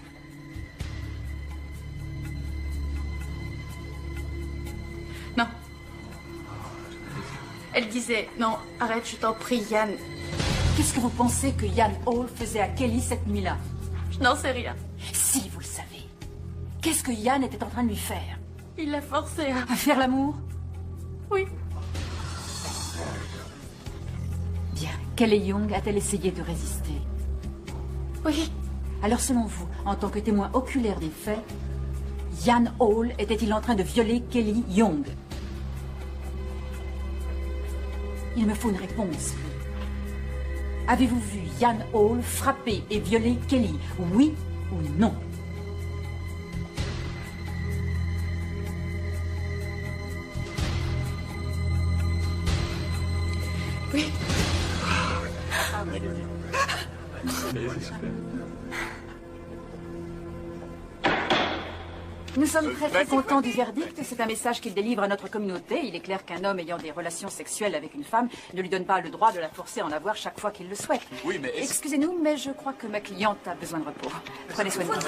Non. Elle disait, non, arrête, je t'en prie, Yann. Qu'est-ce que vous pensez que Ian Hall faisait à Kelly cette nuit-là? Je n'en sais rien. Si, vous le savez. Qu'est-ce que Yann était en train de lui faire? Il l'a forcé à... À faire l'amour? Oui. Bien. Kelly Young a-t-elle essayé de résister? Oui. Alors, selon vous, en tant que témoin oculaire des faits, Ian Hall était-il en train de violer Kelly Young? Il me faut une réponse. Avez-vous vu Ian Hall frapper et violer Kelly? Oui ou non? Oui. Nous sommes très contents du verdict. C'est un message qu'il délivre à notre communauté. Il est clair qu'un homme ayant des relations sexuelles avec une femme ne lui donne pas le droit de la forcer à en avoir chaque fois qu'il le souhaite. Oui, mais... Excusez-nous, mais je crois que ma cliente a besoin de repos. Prenez soin de vous.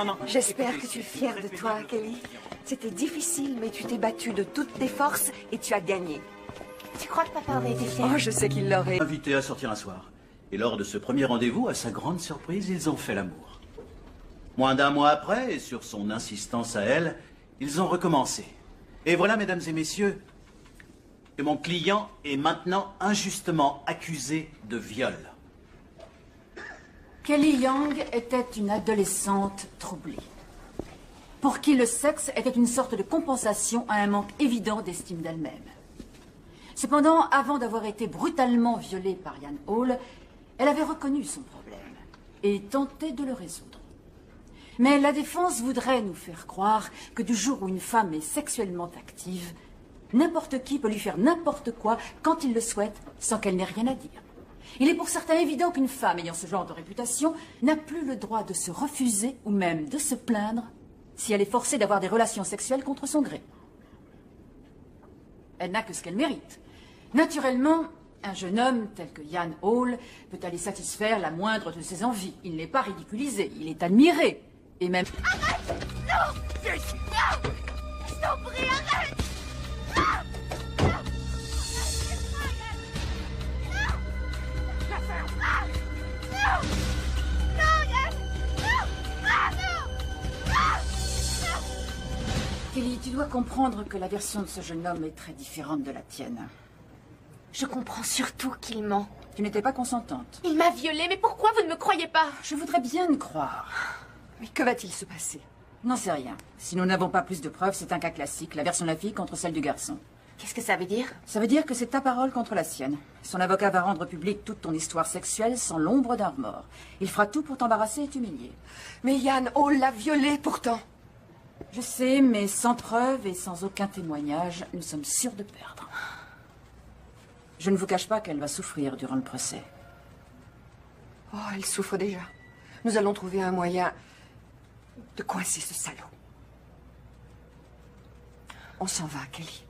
Non. J'espère que tu es fière de toi, Kelly. C'était difficile, mais tu t'es battu de toutes tes forces et tu as gagné. Tu crois que papa aurait été fier? Oh, je sais qu'il l'aurait. Invité à sortir un soir. Et lors de ce premier rendez-vous, à sa grande surprise, ils ont fait l'amour. Moins d'un mois après, et sur son insistance à elle, ils ont recommencé. Et voilà, mesdames et messieurs, que mon client est maintenant injustement accusé de viol. Kelly Young était une adolescente troublée, pour qui le sexe était une sorte de compensation à un manque évident d'estime d'elle-même. Cependant, avant d'avoir été brutalement violée par Ian Hall, elle avait reconnu son problème et tenté de le résoudre. Mais la défense voudrait nous faire croire que du jour où une femme est sexuellement active, n'importe qui peut lui faire n'importe quoi quand il le souhaite, sans qu'elle n'ait rien à dire. Il est pour certains évident qu'une femme ayant ce genre de réputation n'a plus le droit de se refuser ou même de se plaindre si elle est forcée d'avoir des relations sexuelles contre son gré. Elle n'a que ce qu'elle mérite. Naturellement, un jeune homme tel que Ian Hall peut aller satisfaire la moindre de ses envies. Il n'est pas ridiculisé, il est admiré. Et même... Arrête! Non! Non! Je t'en prie, arrête! Kelly, tu dois comprendre que la version de ce jeune homme est très différente de la tienne. Je comprends surtout qu'il ment. Tu n'étais pas consentante. Il m'a violée, mais pourquoi vous ne me croyez pas? Je voudrais bien le croire. Mais que va-t-il se passer? N'en sais rien. Si nous n'avons pas plus de preuves, c'est un cas classique, la version de la fille contre celle du garçon. Qu'est-ce que ça veut dire? Ça veut dire que c'est ta parole contre la sienne. Son avocat va rendre publique toute ton histoire sexuelle sans l'ombre d'un remords. Il fera tout pour t'embarrasser et t'humilier. Mais Ian Hall l'a violée pourtant. Je sais, mais sans preuve et sans aucun témoignage, nous sommes sûrs de perdre. Je ne vous cache pas qu'elle va souffrir durant le procès. Oh, elle souffre déjà. Nous allons trouver un moyen de coincer ce salaud. On s'en va, Kelly.